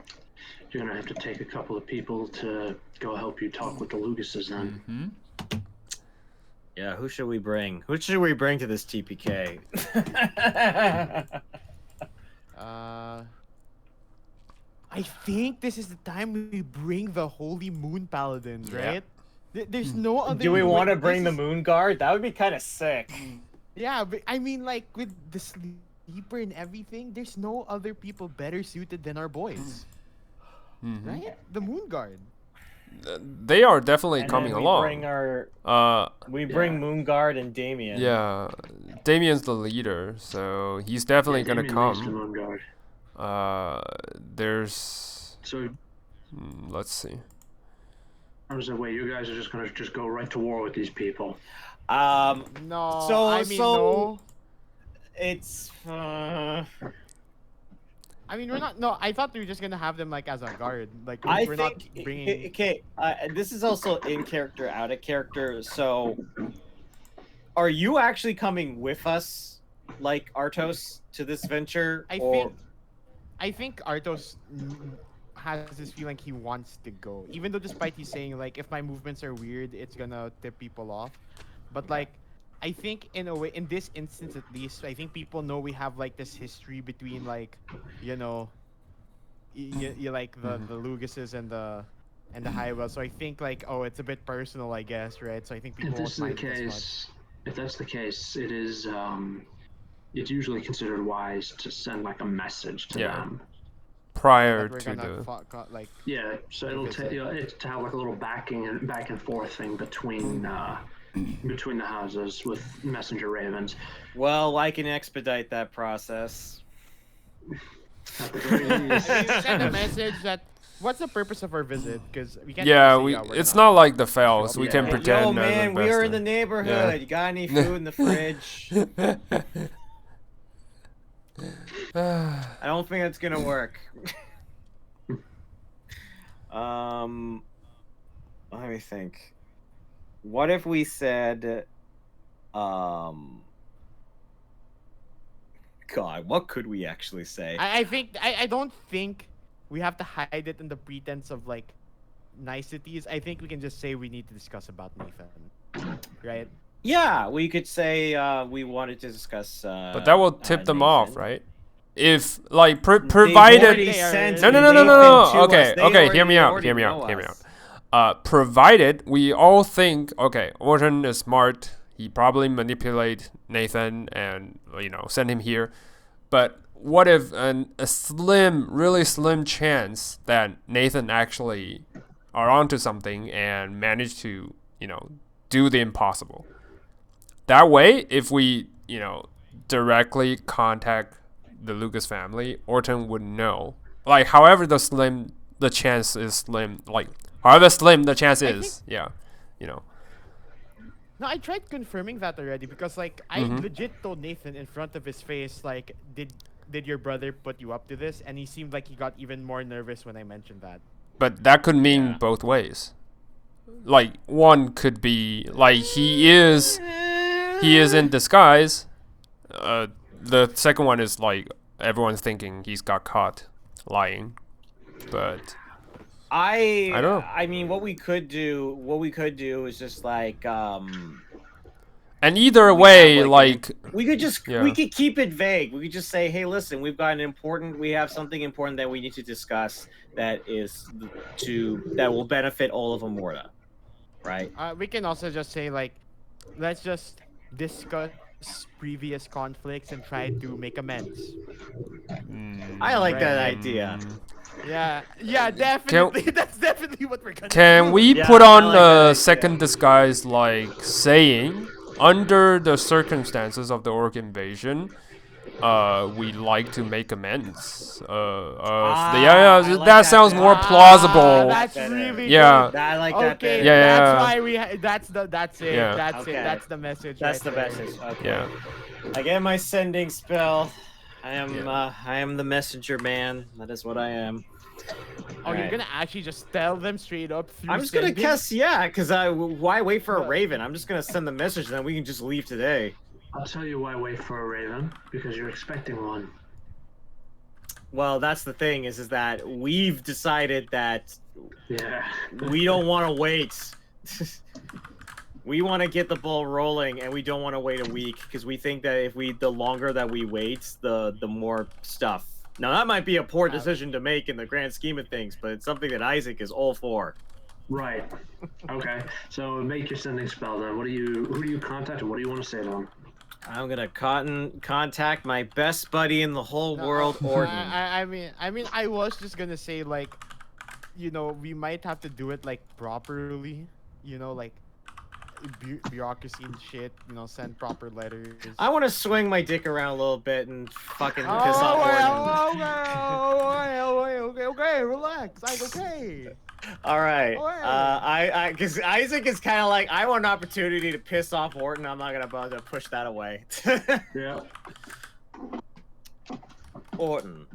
You're gonna have to take a couple of people to go help you talk with the Lucases then. Mm-hmm. Yeah. Who should we bring? Who should we bring to this TPK? I think this is the time we bring the Holy Moon Paladins, Yeah. right? There's no other. Do we want to this bring the is- Moon Guard? That would be kind of sick. Yeah, but I mean, like with the sleeper and everything, there's no other people better suited than our boys, Mm-hmm. right? The Moon Guard. They are definitely And coming then we along. Bring our, we Yeah. bring Moon Guard and Damien. Yeah, Damien's the leader, so he's definitely gonna Damien leads the come. Moon Guard. There's, So let's see. I was like, wait, you guys are just gonna go right to war with these people? Um. No, So- I mean so- no. It's. I mean we're not. No, I thought we were just gonna have them like as a guard. Like I we're think. not bringing. Okay. This is also in character, out of character. So, are you actually coming with us, like Artos, to this venture? I think Artos has this feeling he wants to go, even though despite he's saying like if my movements are weird, it's gonna tip people off. But like, I think in a way, in this instance at least, I think people know we have like this history between like, you know, you like the Luguses and the Hywel. So I think like, oh, it's a bit personal, I guess, right? So I think people If this won't is the mind it as much. case, if that's the case, it is. It's usually considered wise to send like a message to Yeah. them. Prior That we're to gonna the, like. Yeah, so it'll Visit. it's to have like a little back and forth thing between the houses with messenger ravens. Well, I can expedite that process. At the very least, I mean, send a message that. What's the purpose of our visit? Because we can't. yeah, just say, we. we're It's not like the fells. We Yeah. can Hey, pretend. Yo, as man, we are in the investor. neighborhood. Yeah. You got any food in the fridge? I don't think it's gonna work. Let me think. What if we said, God, what could we actually say? I don't think we have to hide it in the pretense of like niceties. I think we can just say we need to discuss about Nathan, right? Yeah, we could say we wanted to discuss. But that will tip them Nathan. off, right? If like They've provided. already sent No, no, no, no, Nathan no, to no. us. Okay, They okay. Hear already- me out. already Hear me know out. Hear me us. out. Provided we all think, okay, Orton is smart. He probably manipulate Nathan and send him here. But what if a really slim chance that Nathan actually are onto something and manage to do the impossible? That way, if we directly contact the Lucas family, Orton would know. Like, however the chance is slim. Like, however slim the chance is. Yeah, No, I tried confirming that already because like I legit told Nathan in front of his face like, did your brother put you up to this? And he seemed like he got even more nervous when I mentioned that. But that could mean Yeah. both ways. Like, one could be like he is in disguise, The second one is like everyone's thinking he's got caught lying, but I don't know. I mean, what we could do is just like And either way, like we could keep it vague. We could just say, hey, listen, we have something important that we need to discuss that will benefit all of Amorta, right? We can also just say like, let's just discuss previous conflicts and try to make amends. I like that idea. Yeah, definitely. That's definitely what we're gonna do. Can we put on a second disguise, like saying, under the circumstances of the orc invasion, we like to make amends. That sounds more plausible. That's really good. I like that. Okay, Yeah. that's why we. That's it. Yeah. That's it. That's the message. That's the right there. message. Okay. Yeah. I get my sending spell. I am the messenger man. That is what I am. Oh, you're gonna actually just tell them straight up through I'm just gonna sending? guess, because why wait for a raven? I'm just gonna send the message, and then we can just leave today. I'll tell you why wait for a raven, because you're expecting one. Well, that's the thing is that we've decided that we don't want to wait. We want to get the ball rolling, and we don't want to wait a week because we think that the longer that we wait, the more stuff. Now that might be a poor decision to make in the grand scheme of things, but it's something that Isaac is all for. Right. Okay. So make your sending spell then. Who do you contact, and what do you want to say to them? I'm gonna contact my best buddy in the whole world, Orton. I mean, I was just gonna say like, we might have to do it like properly, like bureaucracy and shit. Send proper letters. I want to swing my dick around a little bit and fucking piss off Orton. Okay, relax. Okay. All right. Because Isaac is kind of like, I want an opportunity to piss off Orton. I'm not gonna bother to push that away. Yeah. Orton,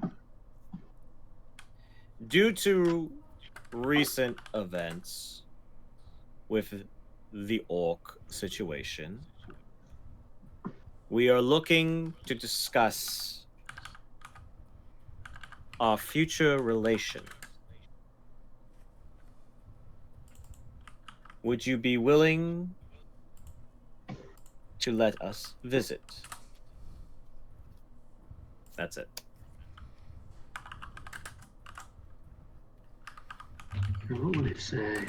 due to recent events with the orc situation, we are looking to discuss our future relation. Would you be willing to let us visit? That's it. What would it say?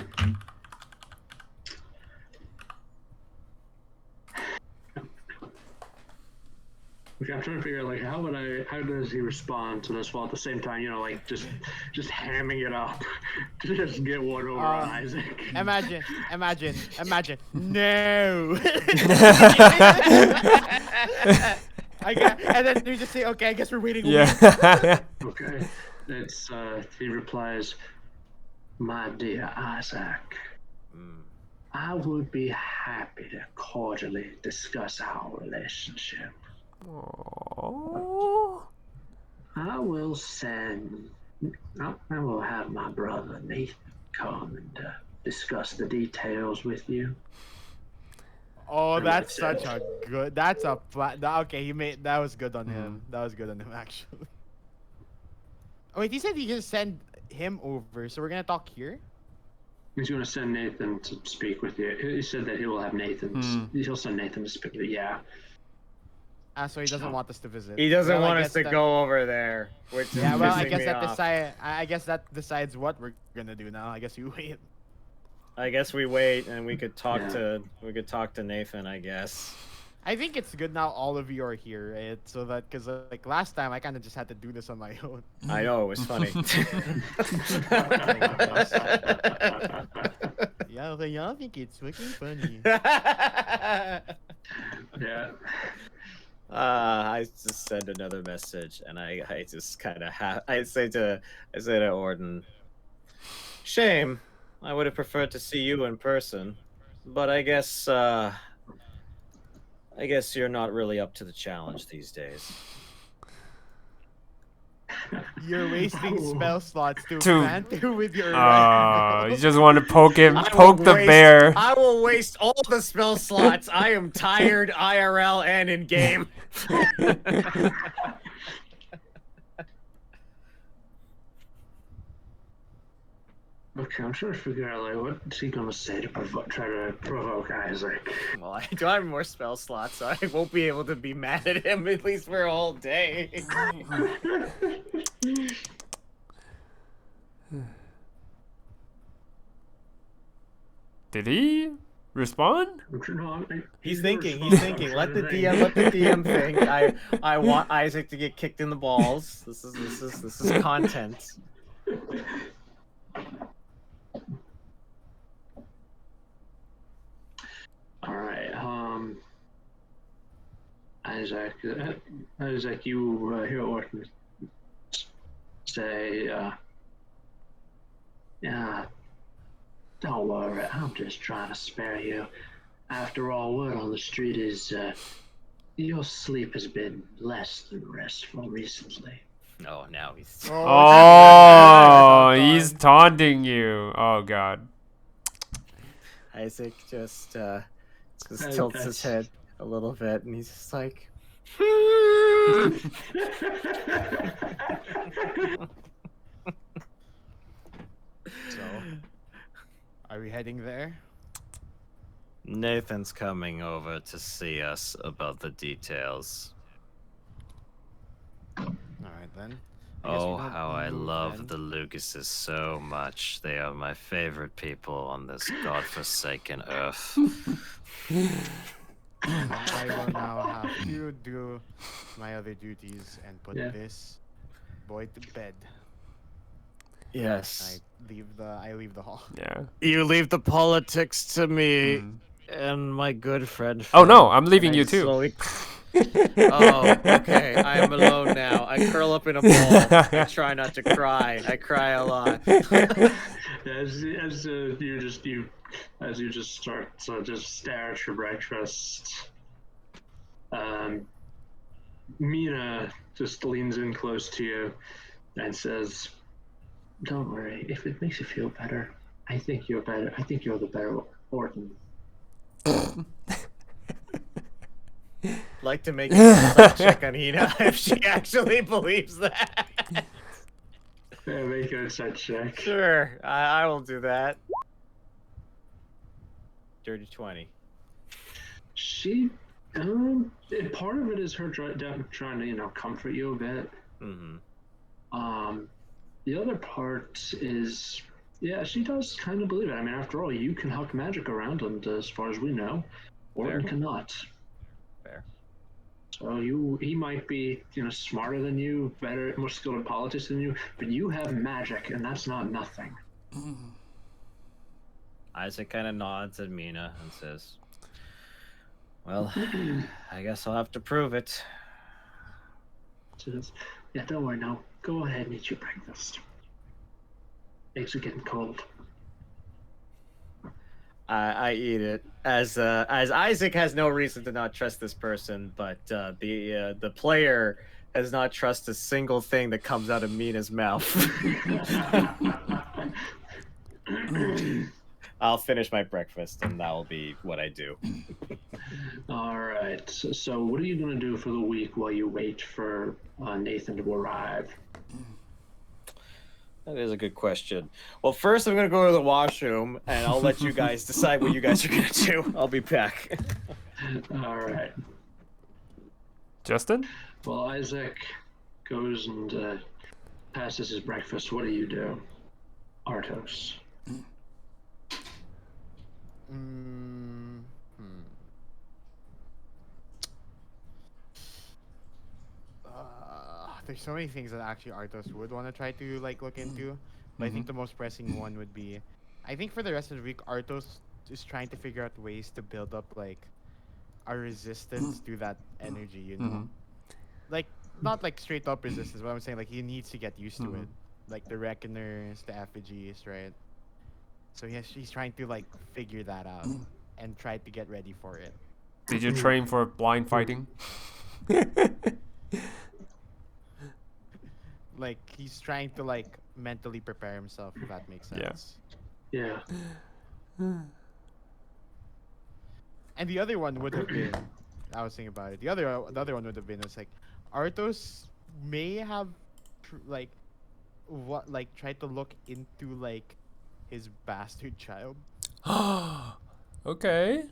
Okay, I'm trying to figure out like how does he respond to this while at the same time, like just hamming it up to just get one over on Isaac. Imagine. No. And then you just say, okay, I guess we're waiting. Yeah. Okay. It's he replies, "My dear Isaac, I would be happy to cordially discuss our relationship. Aww. I will have my brother Nathan come and discuss the details with you." Oh, that's such a good. That's a okay. That was good on him. That was good on him actually. Oh wait, he said he can send him over, so we're gonna talk here. He's going to send Nathan to speak with you. He said that he will have Nathan. He'll send Nathan to speak with you. Yeah. So he doesn't want us to visit. He doesn't want us to go over there. Which yeah, well, I guess guess that decides what we're gonna do now. I guess you wait. I guess we wait, and we could talk to Nathan. I guess. I think it's good now all of you are here, right? So that because like last time I kind of just had to do this on my own. I know, it was funny. Yeah, y'all think it's fucking funny. Yeah. I just send another message, and I just kind of I say to Orton, shame. I would have preferred to see you in person, but I guess you're not really up to the challenge these days. You're wasting spell slots to banter with your you just want to poke the bear. I will waste all the spell slots. I am tired IRL and in game. Okay, I'm trying to figure out like what's he gonna say to try to provoke Isaac. Well, I don't have more spell slots, so I won't be able to be mad at him at least for a whole day. Did he respond? He's thinking. Let the DM think. I want Isaac to get kicked in the balls. This is content. All right. Isaac, you hear Orton say, yeah, don't worry, I'm just trying to spare you. After all, word on the street is your sleep has been less than restful recently. No, now he's. Oh, he's taunting you. Oh God. Isaac just tilts his head a little bit, and he's just like. So, are we heading there? Nathan's coming over to see us about the details. All right then. Oh, how I love the Lucases so much. They are my favorite people on this godforsaken earth. I will now have to do my other duties and put this boy to bed. Yes. I leave the hall. Yeah. You leave the politics to me and my good friend. Oh no, I'm leaving you too. Oh, okay. I am alone now. I curl up in a ball. I try not to cry. I cry a lot. As you just start to just stare at your breakfast, Mina just leans in close to you and says, "Don't worry. If it makes you feel better, I think you're better. I think you're the better Orton." Like to make a check on Hina if she actually believes that. Yeah, make a insight check. Sure, I will do that. Dirty 20. She, part of it is her trying to, comfort you a bit. Mm-hmm. The other part is, yeah, she does kind of believe it. I mean, after all, you can huck magic around, and as far as we know, Orton cannot. Fair. So he might be, smarter than you, better, more skilled in politics than you, but you have magic, and that's not nothing. Isaac kind of nods at Mina and says, "Well, I guess I'll have to prove it." She says, "Yeah, don't worry now. Go ahead and eat your breakfast. Eggs are getting cold." I eat it as Isaac has no reason to not trust this person, but the player does not trust a single thing that comes out of Mina's mouth. I'll finish my breakfast, and that will be what I do. All right. So what are you going to do for the week while you wait for Nathan to arrive? That is a good question. Well, first I'm going to go to the washroom, and I'll let you guys decide what you guys are going to do. I'll be back. All right. Justin? Well, Isaac goes and passes his breakfast. What do you do? Artos. There's so many things that actually Artos would want to try to look into, but I think the most pressing one would be, I think for the rest of the week, Artos is trying to figure out ways to build up a resistance to that energy, not straight up resistance, but I'm saying he needs to get used to it, like the Reckoners, the effigies, right? So he's trying to figure that out and try to get ready for it. Did you train for blind fighting? He's trying to mentally prepare himself, if that makes sense. Yeah. And the other one would have been I was thinking about it. The other one would have been was like, Arthos may have tried to look into like his bastard child. Okay.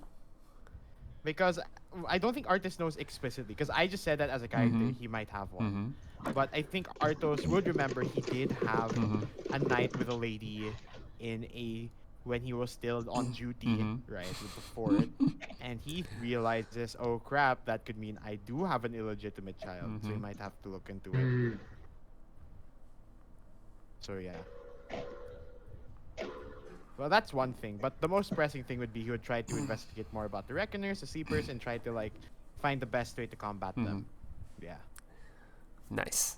Because I don't think Arthos knows explicitly. Because I just said that as a character, he might have one. But I think Arthos would remember he did have a night with a lady when he was still on duty, right, before it, and he realizes, oh crap, that could mean I do have an illegitimate child, so he might have to look into it. So yeah. Well, that's one thing, but the most pressing thing would be he would try to investigate more about the Reckoners, the Sleepers, and try to like find the best way to combat them. Yeah. Nice.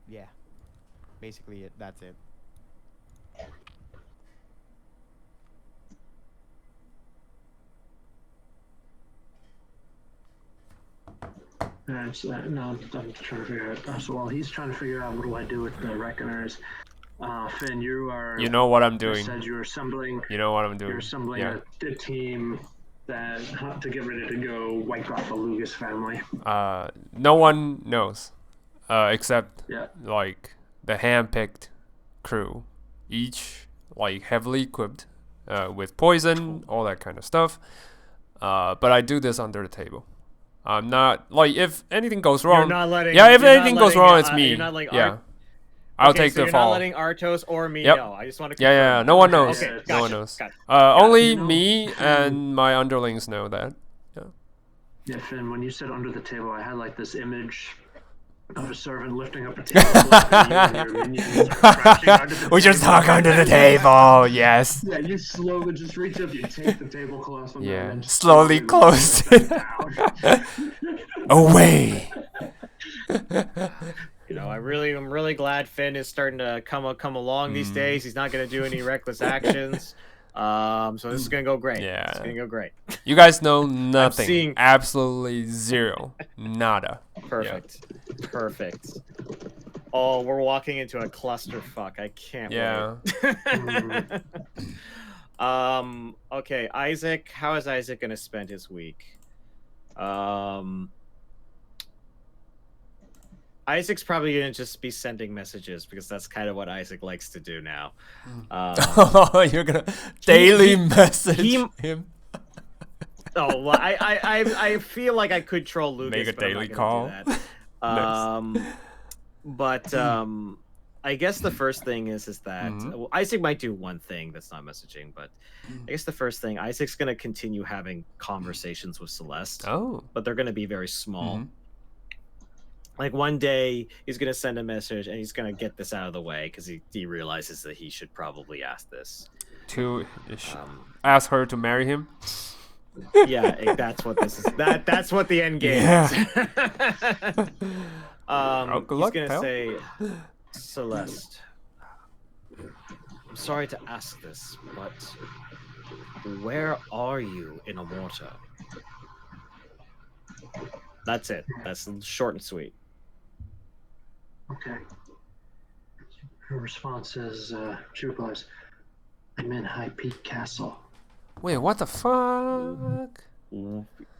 Yeah. Basically, that's it. So now I'm trying to figure out. So while he's trying to figure out what do I do with the Reckoners, Finn, you are. You know what I'm doing. Said you're assembling. You know what I'm doing. You're assembling a team to get ready to go wipe out the Lugas family. No one knows, except like the hand-picked crew, each like heavily equipped, with poison, all that kind of stuff. But I do this under the table. I'm not like if anything goes wrong. You're not letting, if anything goes wrong, it's me. You're not like I'll okay, take so the you're fall. not letting Arthos or me know. I just want to confirm. Yeah. No one knows. Okay, No one gotcha, knows. gotcha. Only me and my underlings know that. Yeah, Finn, when you said under the table, I had like this image of a servant lifting up a tablecloth and you and your minions are crashing under the We just table. talk under the table. Yes. Yeah, you slowly just reach up, you take the tablecloth from there and just Slowly close it down. away. You know, I'm really glad Finn is starting to come along these days. He's not going to do any reckless actions. So this is going to go great. Yeah. It's going to go great. You guys know nothing. seeing- Absolutely zero. Nada. Perfect. Perfect. Oh, we're walking into a clusterfuck. I can't wait. Okay, Isaac, how is Isaac going to spend his week? Isaac's probably going to just be sending messages because that's kind of what Isaac likes to do now. You're going to daily message him? Oh, well, I feel like I could troll Lucas. Make a daily call. Do that. But I guess the first thing is that well, Isaac might do one thing that's not messaging, but I guess the first thing, Isaac's going to continue having conversations with Celeste. But they're going to be very small. Like one day he's going to send a message and he's going to get this out of the way because he realizes that he should probably ask this. To ask her to marry him? Yeah, that's what this is. That's what the end game is. He's going to say, Celeste, I'm sorry to ask this, but where are you in Amorta? That's it. That's short and sweet. Okay. Her response is, she replies, I'm in High Peak Castle. Wait, what the fuck?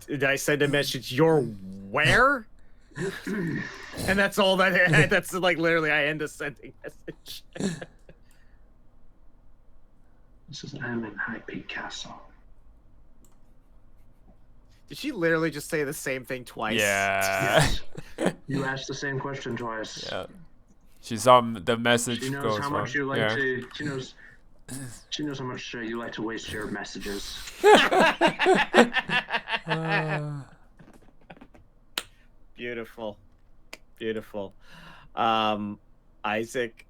Did I send a message? You're where? And that's all that. That's like literally I end a sending message. This is I'm in High Peak Castle. Did she literally just say the same thing twice? Yeah. Yes. You asked the same question twice. Yeah. She saw the message She knows goes how much wrong. you like to. She knows how much you like to waste your messages. Beautiful, beautiful. Isaac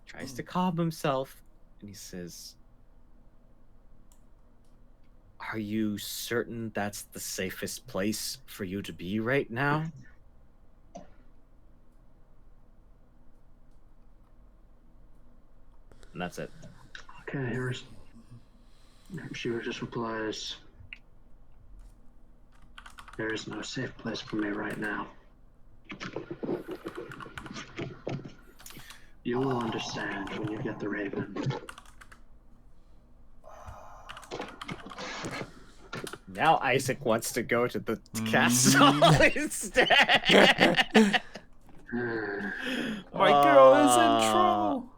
tries to calm himself, and he says, "Are you certain that's the safest place for you to be right now?" And that's it. Okay, she just replies, there is no safe place for me right now. You will understand when you get the Raven. Now Isaac wants to go to the castle instead. My girl is in trouble.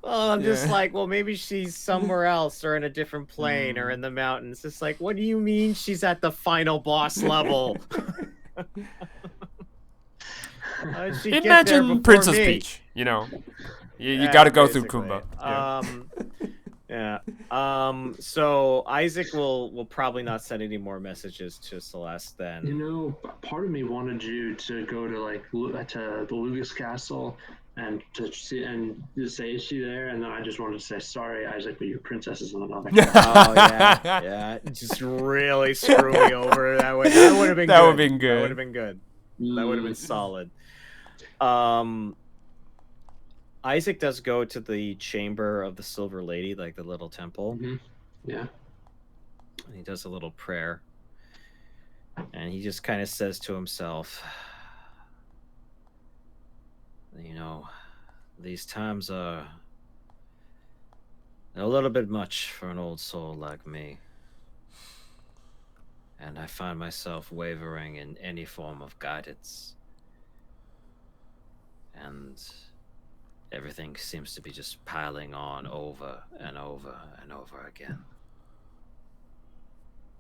Well, I'm just Yeah. like, well, maybe she's somewhere else or in a different plane or in the mountains. It's like, what do you mean she's at the final boss level? How did she get there Imagine before Princess me? Peach. You know, you Yeah, got to go through basically. Kumba. Yeah. So Isaac will probably not send any more messages to Celeste then. You know, part of me wanted you to go to like to the Lucas Castle and to see and just say, is she there? And then I just wanted to say, sorry, Isaac, but your princess is on another. Oh yeah. Just really screw me over. That would have been That good. would have been good. That would have been good. That would have been solid. Isaac does go to the chamber of the Silver Lady, like the little temple. Mm-hmm. Yeah. And he does a little prayer. And he just kind of says to himself, you know, these times are a little bit much for an old soul like me. And I find myself wavering in any form of guidance. And everything seems to be just piling on over and over and over again.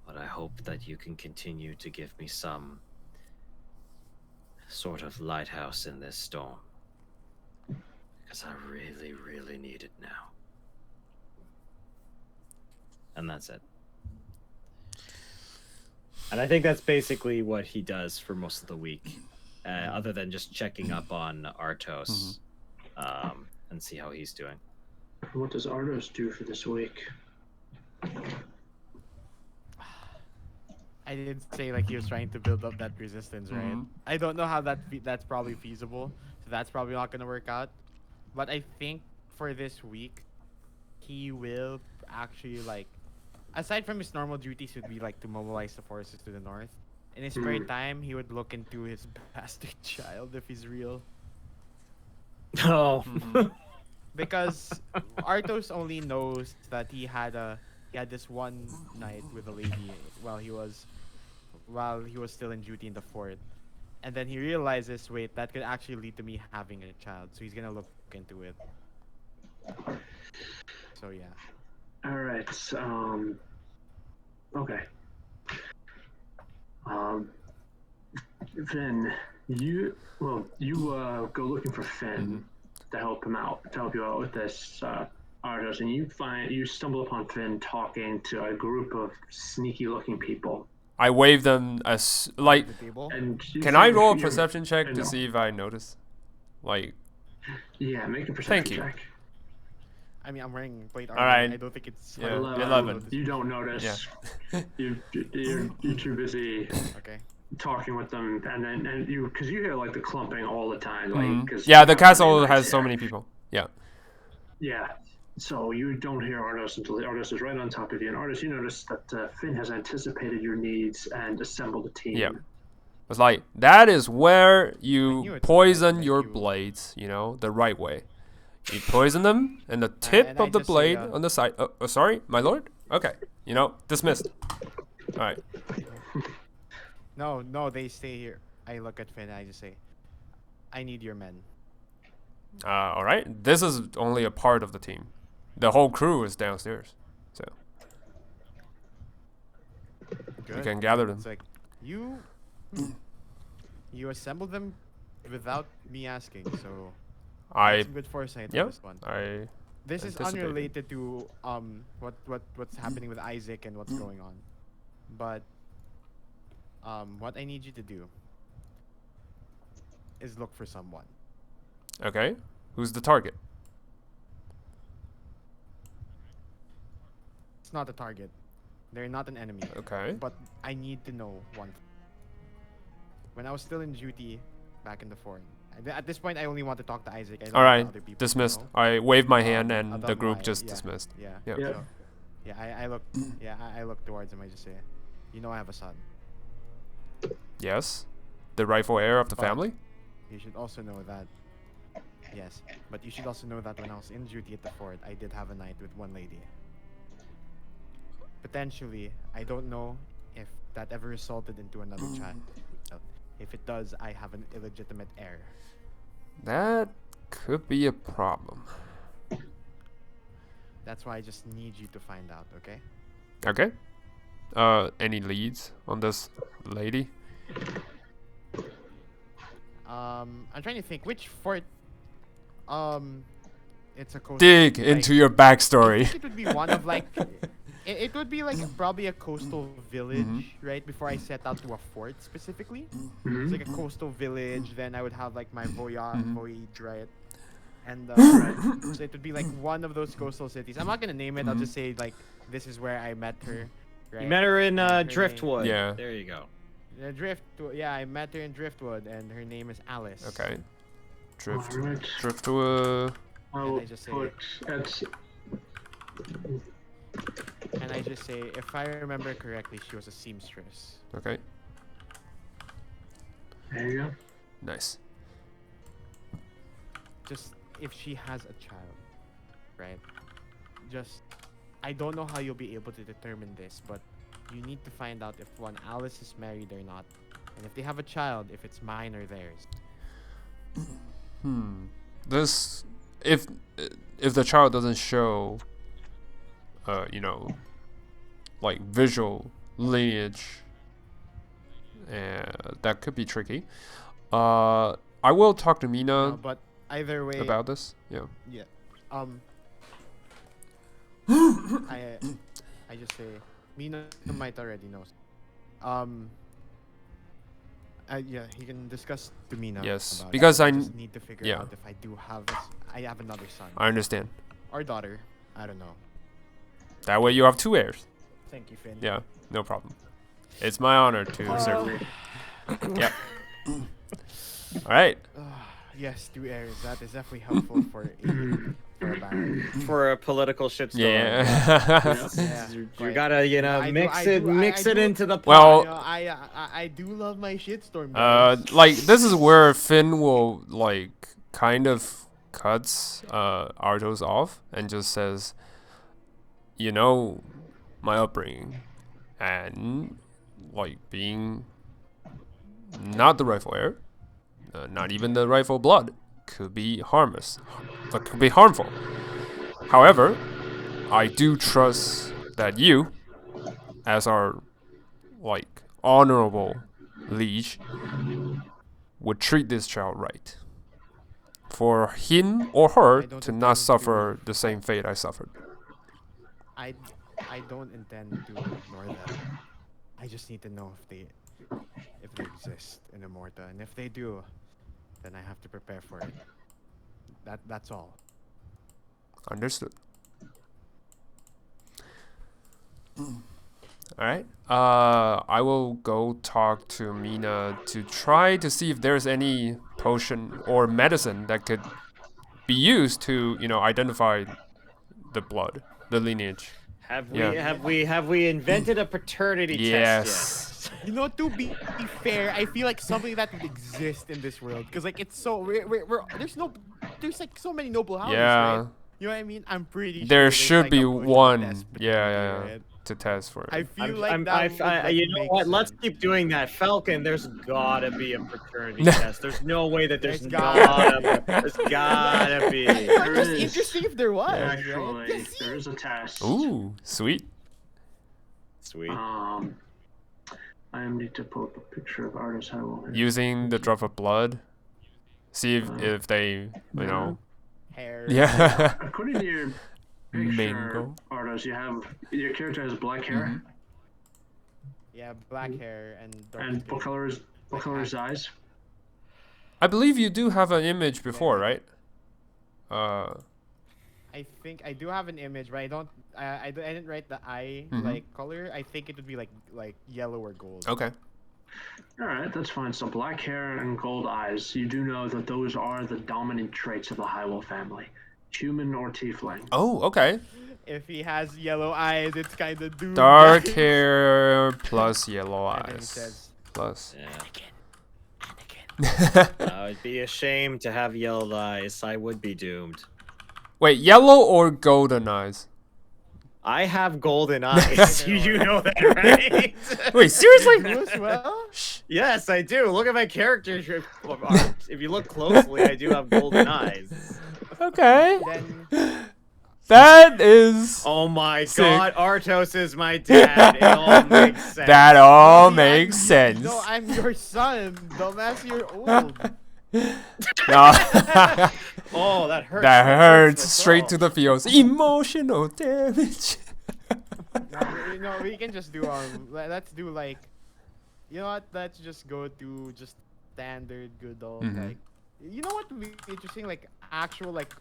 But I hope that you can continue to give me some sort of lighthouse in this storm. Because I really, really need it now. And that's it. And I think that's basically what he does for most of the week. Other than just checking up on Artos and see how he's doing. What does Artos do for this week? I did say like he was trying to build up that resistance, right? I don't know how that's probably feasible, so that's probably not gonna work out. But I think for this week, he will actually like, aside from his normal duties, would be like to mobilize the forces to the north. In his spare time, he would look into his bastard child if he's real. Oh. Because Artos only knows that he had this one night with a lady while he was still in duty in the fort, and then he realizes, wait, that could actually lead to me having a child, so he's gonna look into it. So yeah. All right. Okay. Finn, you go looking for Finn to help you out with this Artos, and you stumble upon Finn talking to a group of sneaky-looking people. I wave them as like. And Can I roll a perception check to see if I notice? Like. Yeah, make a perception check. I mean, I'm wearing plate armor. Alright. I don't think it's... Yeah, 11. You don't notice. Yeah. You're too busy Okay. talking with them, and you hear like the clumping all the time. Like, 'cause yeah, the castle has so many people. Yeah. Yeah. So you don't hear Artos until Artos is right on top of you. And Artos, you notice that Finn has anticipated your needs and assembled a team. Yeah. It's like, that is where you poison Thank your you. blades, you know, the right way. You poison them, and the tip and of I the just say, blade on the side. Oh, sorry, my lord? Okay. You know, dismissed. Alright. No, they stay here. I look at Finn and I just say, I need your men. Alright. This is only a part of the team. The whole crew is downstairs. So, Good. you can gather them. It's like, you assembled them without me asking, so... I Some good foresight Yep. on this one. This is anticipated. unrelated to what's happening with Isaac and what's going on, but what I need you to do is look for someone. Okay. Who's the target? It's not a target. They're not an enemy. Okay. But I need to know one. When I was still in duty back in the fort, at this point I only want to talk to Isaac. I don't All want right. other people to Dismissed. know. I wave my hand, and I'll the tell group my- just yeah, dismissed. Yeah. Yeah. Yeah. So, I look. Yeah, I look towards him. I just say, you know, I have a son. Yes. The rightful heir of the But family? You should also know that. Yes, but you should also know that when I was in duty at the fort, I did have a night with one lady. potentially, I don't know if that ever resulted into another child. If it does, I have an illegitimate heir. That could be a problem. That's why I just need you to find out, okay? Okay. Any leads on this lady? I'm trying to think which fort. It's a coastal. Dig into your I backstory. think it would be one of like. It would be like probably a coastal village, right? Before I set out to a fort specifically. It's like a coastal village. Then I would have like my voyage, right? And so it would be like one of those coastal cities. I'm not gonna name it. I'll just say like this is where I met her. Right? You met her in Her Driftwood. Yeah. There you go. Yeah, I met her in Driftwood, and her name is Alice. Okay. Alright. Driftwood. I And will I just say- put at And I just say, if I remember correctly, she was a seamstress. Okay. there you go. Nice. Just if she has a child, right? Just, I don't know how you'll be able to determine this, but you need to find out if one Alice is married or not, and if they have a child, if it's mine or theirs. This, if the child doesn't show, like visual lineage, that could be tricky. I will talk to Mina But either way, about this. Yeah. yeah. I just say, Mina might already know. Yeah, you can discuss to Mina. Yes, about because it. I just need to figure yeah. out if I have another son I understand. or daughter. I don't know. That way you have 2 heirs. Thank you, Finn. Yeah, no problem. It's my honor to serve. Yep. All right. Yes, 2 heirs. That is definitely helpful for a baron. For a political shitstorm. Yeah. Yeah, You quite. gotta, I mix do- it, mix I it do- into the pot. Well, You know, I do love my shitstorm. guys. like this is where Finn will like kind of cuts Artos off and just says, my upbringing and like being not the rightful heir, not even the rightful blood, could be could be harmful. However, I do trust that you, as our like honorable liege, would treat this child right, for him or her I don't to intend not to- suffer the same fate I suffered. I don't intend to ignore them. I just need to know if they exist in Immorta, and if they do, then I have to prepare for it. That's all. Understood. Alright. I will go talk to Mina to try to see if there's any potion or medicine that could be used to, identify the blood, the lineage. Have we Yeah. have we invented a paternity test Yes. You know, to be fair, I feel like something that would exist in this world, because like it's so there's like so many noble houses, Yeah. right? You know what I mean? I'm pretty sure There there's, should like, be a potion one. test Yeah. between it. To test for it. I feel yet? like that would, like, You know make what? Let's sense. keep doing that. Falcon, there's gotta be a paternity test. There's no way that there's There's there's gotta be. There Just is. interesting if there was. right? Actually, Yes, there is a test. Ooh, sweet. Sweet. I need to pull up a picture of Artis Hywel here. Using the drop of blood. See if they, Hair. Yeah. According to your picture, Mango. Artis, your character has black hair. Yeah, black hair and dark And skin. what color is his eyes? I believe you do have an image before, right? I think I do have an image, but I didn't write the eye like color. I think it would be like yellow or gold. Okay. All right, that's fine. So black hair and gold eyes. You do know that those are the dominant traits of the Hywel family, human or tiefling. Oh, okay. If he has yellow eyes, it's kind of doomed. Dark guys. hair plus yellow And then he eyes. says, Plus. I would be ashamed to have yellow eyes. I would be doomed. Wait, yellow or golden eyes? I have golden eyes. You know that, right? Wait, seriously? You as well? Yes, I do. Look at my character art. If you look closely, I do have golden eyes. Okay. Then That is... Oh my Sick. god, Artos is my dad. It all makes sense. That all makes sense. no, I'm your son. Dumbass, you're old. No. Oh, that hurts. That hurts my straight soul. to the feels. Emotional damage. No, we can just do let's do like, you know what? Let's just go to just standard good old like, you know what would be interesting, like actual like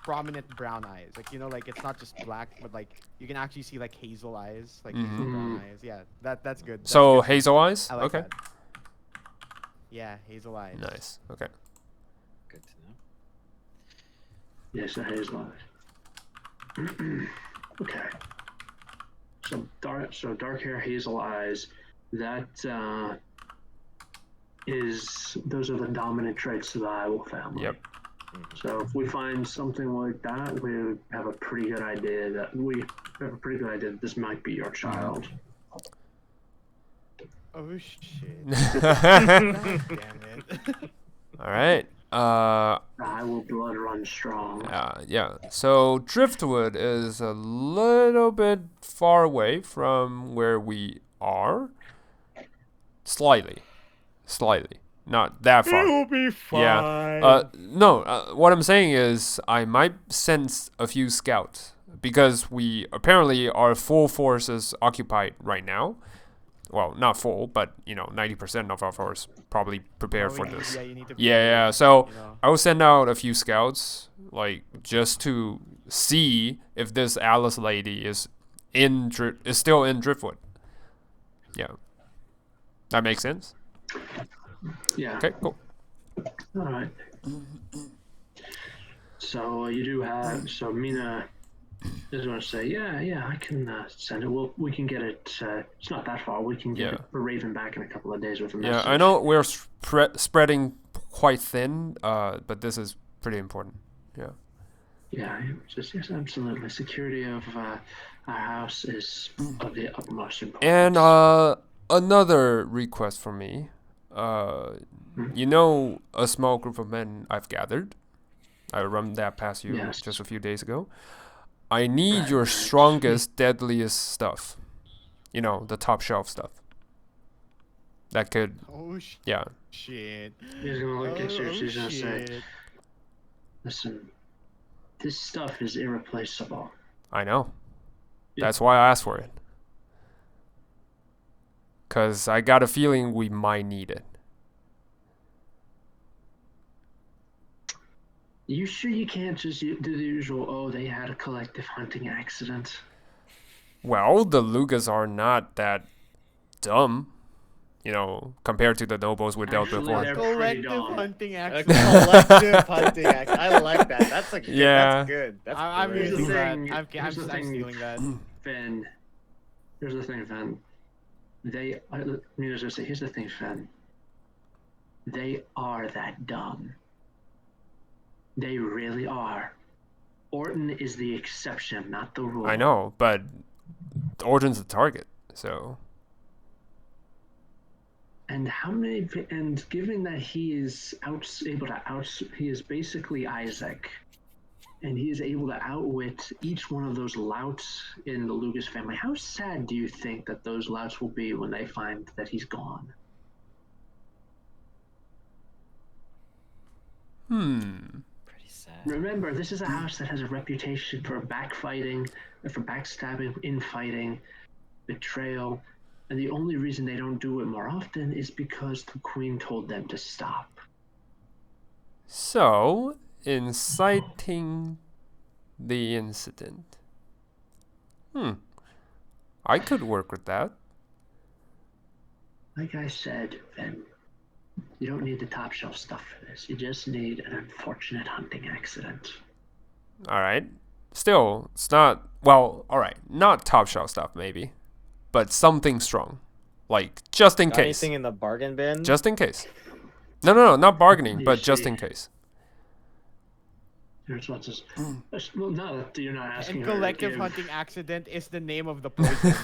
prominent brown eyes, like, you know, like it's not just black, but like you can actually see like hazel eyes, like hazel brown eyes. Yeah, that's good. That's So good. hazel eyes? I like Okay. that. Yeah, hazel eyes. Nice. Okay. Good to know. Yes, that is live. Okay. So dark hair, hazel eyes. That those are the dominant traits of the Hywel family. Yep. So if we find something like that, we have a pretty good idea that this might be your child. Oh shit. God damn it. All right. The Hywel blood runs strong. Yeah. So Driftwood is a little bit far away from where we are. Slightly. Not that far. It'll be fine. Yeah. No. What I'm saying is, I might sense a few scouts because we apparently are full forces occupied right now. Well, not full, but 90% of our force probably prepared for this. Yeah, you need to Yeah. So you know. I will send out a few scouts, like just to see if this Alice lady is still in Driftwood. Yeah. That makes sense. Yeah. Okay. Cool. All right. So you do have. So Mina is going to say, yeah, I can send it. We can get it. It's not that far. We can get a Raven back in a couple of days with a message. Yeah, I know we're spreading quite thin, but this is pretty important. Yeah. Yeah, yes, absolutely. Security of our house is of the utmost importance. And another request from me. A small group of men I've gathered. I run that past you just a few days ago. I need your strongest, deadliest stuff. The top shelf stuff. That could... Oh Yeah. shit. He's going to look at you. She's going to say, shit. listen, this stuff is irreplaceable. I know. That's why I asked for it. Because I got a feeling we might need it. You sure you can't just do the usual, they had a collective hunting accident? Well, the Lugas are not that dumb, compared to the nobles we dealt Actually, before. they're Collective pretty dumb. hunting A action. collective hunting act. I like that. That's like Yeah. That's good. That's I'm great. Here's the using that. thing, I'm here's the thing. stealing that. Finn, here's the thing, Finn. Here's the thing, Finn. They are that dumb. They really are. Orton is the exception, not the rule. I know, but Orton's the target, so... And and given that he is he is basically Isaac, and he is able to outwit each one of those louts in the Lugas family, how sad do you think that those louts will be when they find that he's gone? Pretty sad. Remember, this is a house that has a reputation for backfighting, for backstabbing, infighting, betrayal, and the only reason they don't do it more often is because the Queen told them to stop. So, inciting the incident. I could work with that. Like I said, Ben, you don't need the top shelf stuff for this. You just need an unfortunate hunting accident. Alright. Still, it's not... Well, alright. Not top shelf stuff, maybe. But something strong. Like, just in Got case. anything in the bargain bin? Just in case. No, not bargaining, but just in case. Here's what's this. Well, no, you're not asking And her to collective give- hunting accident is the name of the poison.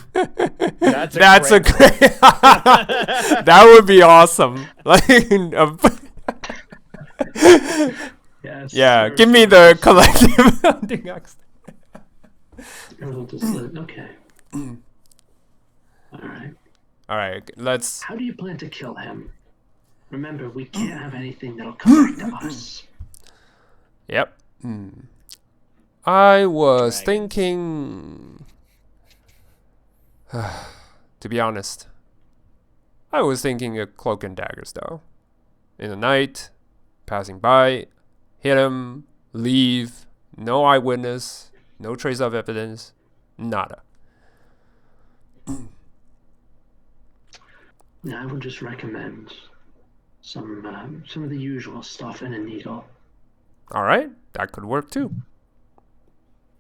That's a That's a great great. That would be awesome. Like, Yes, yeah, sir, give me sir, the yes. collective hunting accident. Okay. All right. All right, let's. How do you plan to kill him? Remember, we can't have anything that'll come back to us. Yep. I was Dragons. thinking. To be honest, I was thinking of cloak and daggers, though. In the night, passing by, hit him, leave, no eyewitness, no trace of evidence, nada. I would just recommend some of the usual stuff and a needle. All right, that could work too.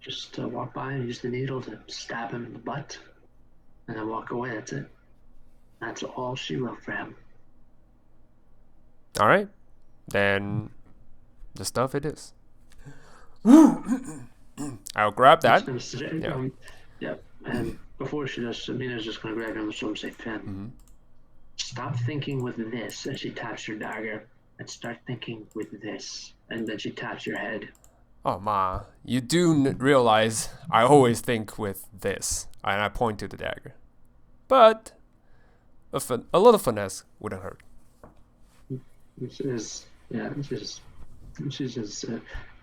Just walk by and use the needle to stab him in the butt, and then walk away. That's it. That's all she wrote for him. All right, then the stuff it is. I'll grab that. Yeah. Yep. And before she does, Mina's just going to grab him and show him, say, Finn, stop thinking with this. And she taps your dagger, and start thinking with this. And then she taps your head. Oh, Ma, you do realize I always think with this. And I point to the dagger. But a little finesse wouldn't hurt. She's just,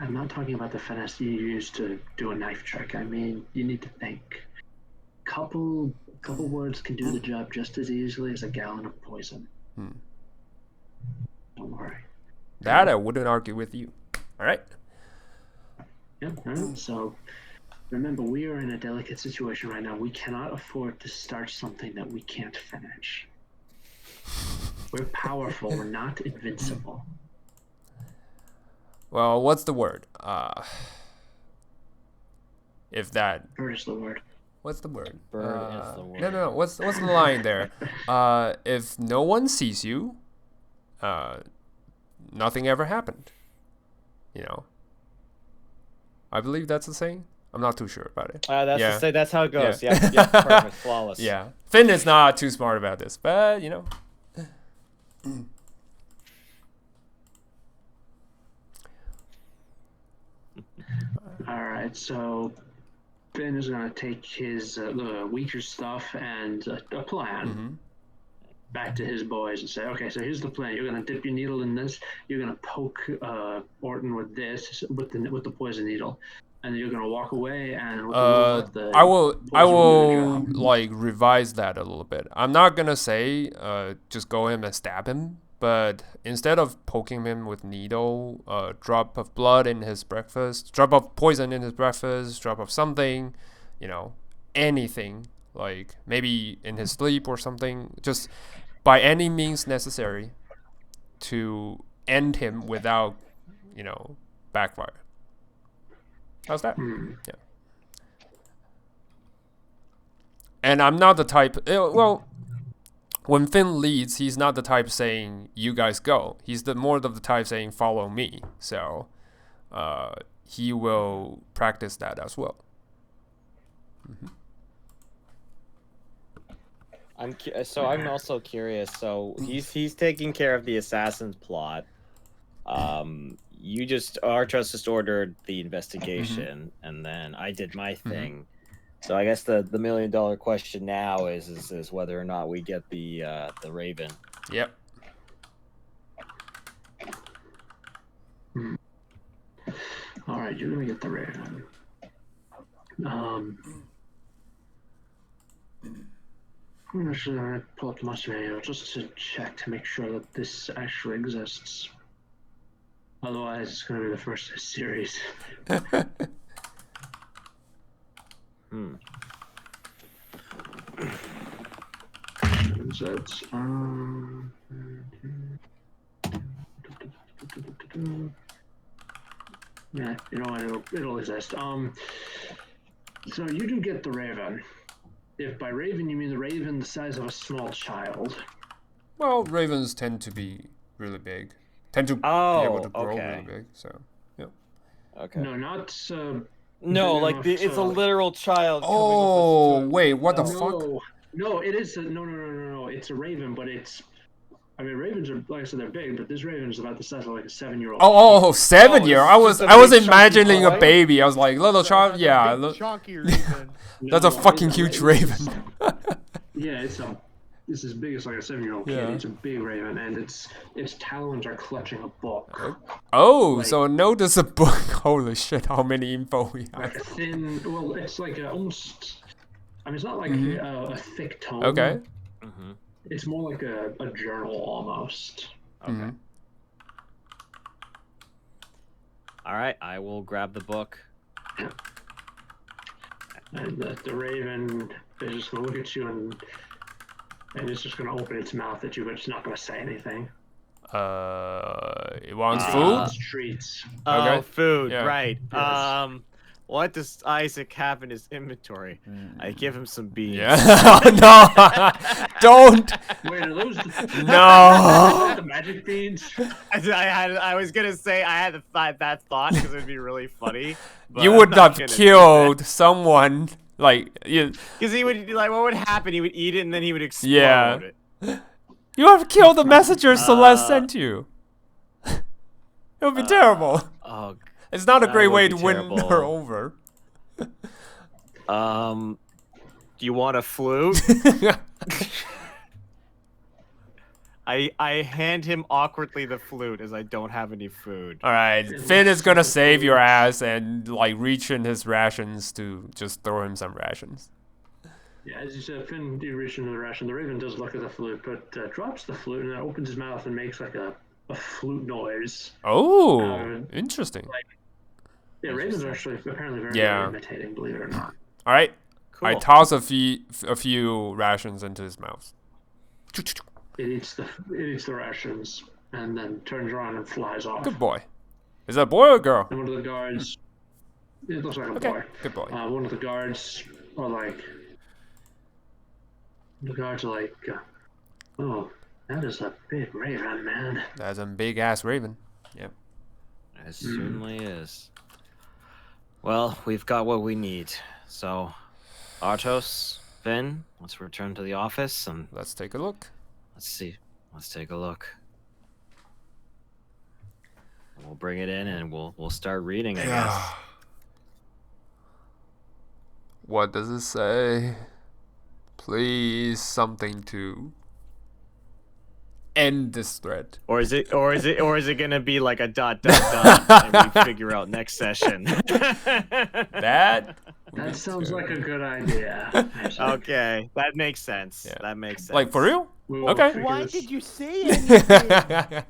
I'm not talking about the finesse you use to do a knife trick. I mean, you need to think. Couple words can do the job just as easily as a gallon of poison. Don't worry. That I wouldn't argue with you. All right. Yeah, all right. So remember, we are in a delicate situation right now. We cannot afford to start something that we can't finish. We're powerful. We're not invincible. Well, what's the word? If that. Bird is the word. What's the word? Bird is the word. No. What's the line there? If no one sees you, nothing ever happened. You know. I believe that's the saying. I'm not too sure about it. That's how it goes. Yeah. Yeah, perfect, flawless. Yeah. Finn is not too smart about this, but you know. All right, so Finn is going to take his weaker stuff and a plan back to his boys and say, okay, so here's the plan. You're going to dip your needle in this. You're going to poke Orton with this, with the poison needle. And then you're going to walk away and with the I will poison drop. like revise that a little bit. I'm not going to say just go him and stab him, but instead of poking him with needle, drop of blood in his breakfast, drop of poison in his breakfast, drop of something, you know, anything, like maybe in his sleep or something, just by any means necessary to end him without, you know, backfire. How's that? Yeah. And I'm not the type, well, when Finn leads, he's not the type saying, you guys go. He's more of the type saying, follow me. So he will practice that as well. I'm also curious. So he's taking care of the assassin's plot. Artros just ordered the investigation, and then I did my thing. So I guess the $1 million question now is whether or not we get the Raven. Yep. All right, you're gonna get the Raven. I'm gonna pull up my manual just to check to make sure that this actually exists. Otherwise, it's gonna be the first of a series. So it's yeah, you know what? It'll exist. So you do get the Raven. If by Raven you mean the Raven the size of a small child. Well, ravens tend to be really big. Tend to be able to grow okay. really big. So, yeah. Okay. No, not. No, like enough it's a to- literal child. Oh, coming with us to wait, what the no. fuck? No, it is. No. It's a raven, but it's. I mean, ravens are, like I said, they're big, but this raven is about the size of like a 7-year-old. Oh, 7-year. it's I was just a I was big chunky imagining a boy? baby. I was like, little child. That's a Yeah, big chunky raven. that's a No, fucking it's huge raven. raven. Yeah, it's as big as like a 7-year-old kid. Yeah. It's a big raven, and its talons are clutching a book. Oh, Like- so notice a book. Holy shit! How many info we Like have? a thin. Well, it's like almost. I mean, it's not like a thick tome. Okay. Mm-hmm. It's more like a journal almost. Okay. Mhm. All right, I will grab the book. And the raven is just gonna look at you and it's just gonna open its mouth at you, but it's not gonna say anything. It wants Uh, food. It's treats. Oh, Okay. food, Yeah. right. Yes. What does Isaac have in his inventory? I give him some beans. Yeah. No, don't. Wait, are those No. the magic beans? I was gonna say I had that thought because it'd be really funny. You would have killed someone. Like you. Because he would like, what would happen? He would eat it and then he would explode. Yeah. It. You have killed the messenger Celeste sent you. It would be terrible. Oh, It's not a that great would way be to win terrible. her over. Do you want a flute? I hand him awkwardly the flute as I don't have any food. All right, Finn is gonna save your ass and like reach in his rations to just throw him some rations. Yeah, as you said, Finn, you reach into the ration. The raven does look at the flute, but drops the flute and then opens his mouth and makes like a flute noise. Oh, interesting. Yeah, ravens are actually apparently very Yeah. good at imitating, believe it or not. All right, Cool. I toss a few rations into his mouth. It eats the rations and then turns around and flies off. Good boy. Is that a boy or a girl? And one of the guards, it looks like a Okay, boy. good boy. One of the guards are like, oh, that is a big raven, man. That's a big ass raven. Yep. It certainly is. Well, we've got what we need. So, Artos, Finn, let's return to the office and Let's take a look. let's see. Let's take a look. We'll bring it in and we'll start reading, I guess. What does it say? Please, something to end this thread. Or is it gonna be like a ... and we figure out next session? That sounds like a good idea. Okay, that makes sense. Yeah. That makes sense. like for real? We will Okay. figure Why this- did you say anything?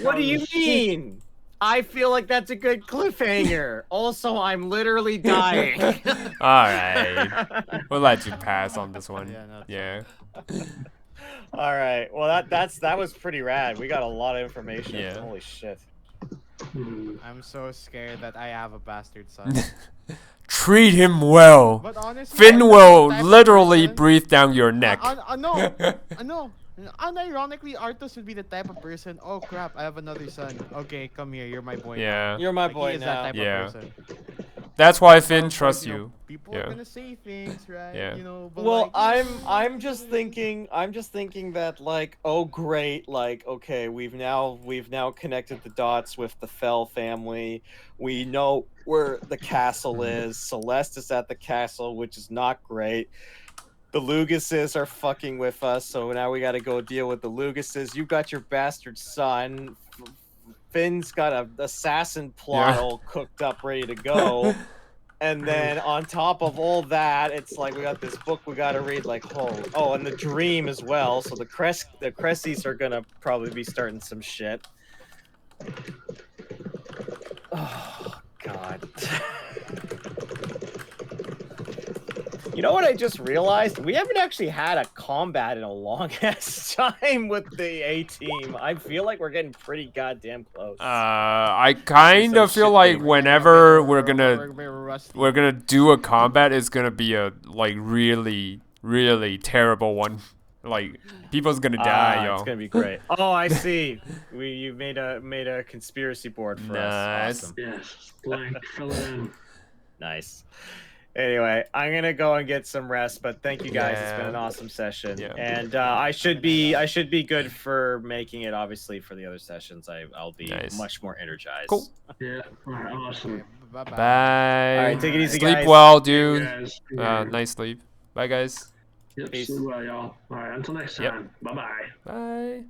What do you mean? I feel like that's a good cliffhanger. Also, I'm literally dying. All right, we'll let you pass on this one. Yeah, no, it's Yeah. All right. Well, that was pretty rad. We got a lot of information. Yeah. Holy shit. I'm so scared that I have a bastard son. Treat him well. But honestly, Finn I'm will the type of literally person- breathe down your neck. No. Unironically, Arthos would be the type of person. Oh crap! I have another son. Okay, come here. You're my boy. now." Yeah. You're my Like, boy he is now. that type Yeah. of person. That's why Of Finn course, trusts you know, you. people Yeah. are gonna say things, right? Yeah. You know, but Well, like, I'm just thinking that like, oh great, like okay, we've now connected the dots with the Fell family. We know where the castle is. Celeste is at the castle, which is not great. The Lugases are fucking with us, so now we got to go deal with the Lugases. You got your bastard son. Finn's got a assassin plot Yeah. all cooked up, ready to go. And then on top of all that, it's like we got this book we got to read. Like, oh, and the dream as well. So the Cressies are gonna probably be starting some shit. Oh God. You know what I just realized? We haven't actually had a combat in a long ass time with the A team. I feel like we're getting pretty goddamn close. I kind Some of feel shit like they- whenever we're we're gonna do a combat, it's gonna be a like really terrible one. Like people's gonna die, yo. It's gonna be great. Oh, I see. You made a conspiracy board for Nice. us. Awesome. Yes, blank, fill it in. Nice. Anyway, I'm gonna go and get some rest, but thank you guys. It's been an Yeah. awesome session, Yeah. and I should be good for making it. Obviously, for the other sessions, I'll be Nice. much more energized. Cool. Yeah, all right, awesome. Bye-bye. Bye. All right, take it easy, Sleep guys. well, dude. Guys, Nice sleep. Bye, guys. Yep, Peace. see you well, y'all. All right, until next Yep. time. Bye-bye. Bye.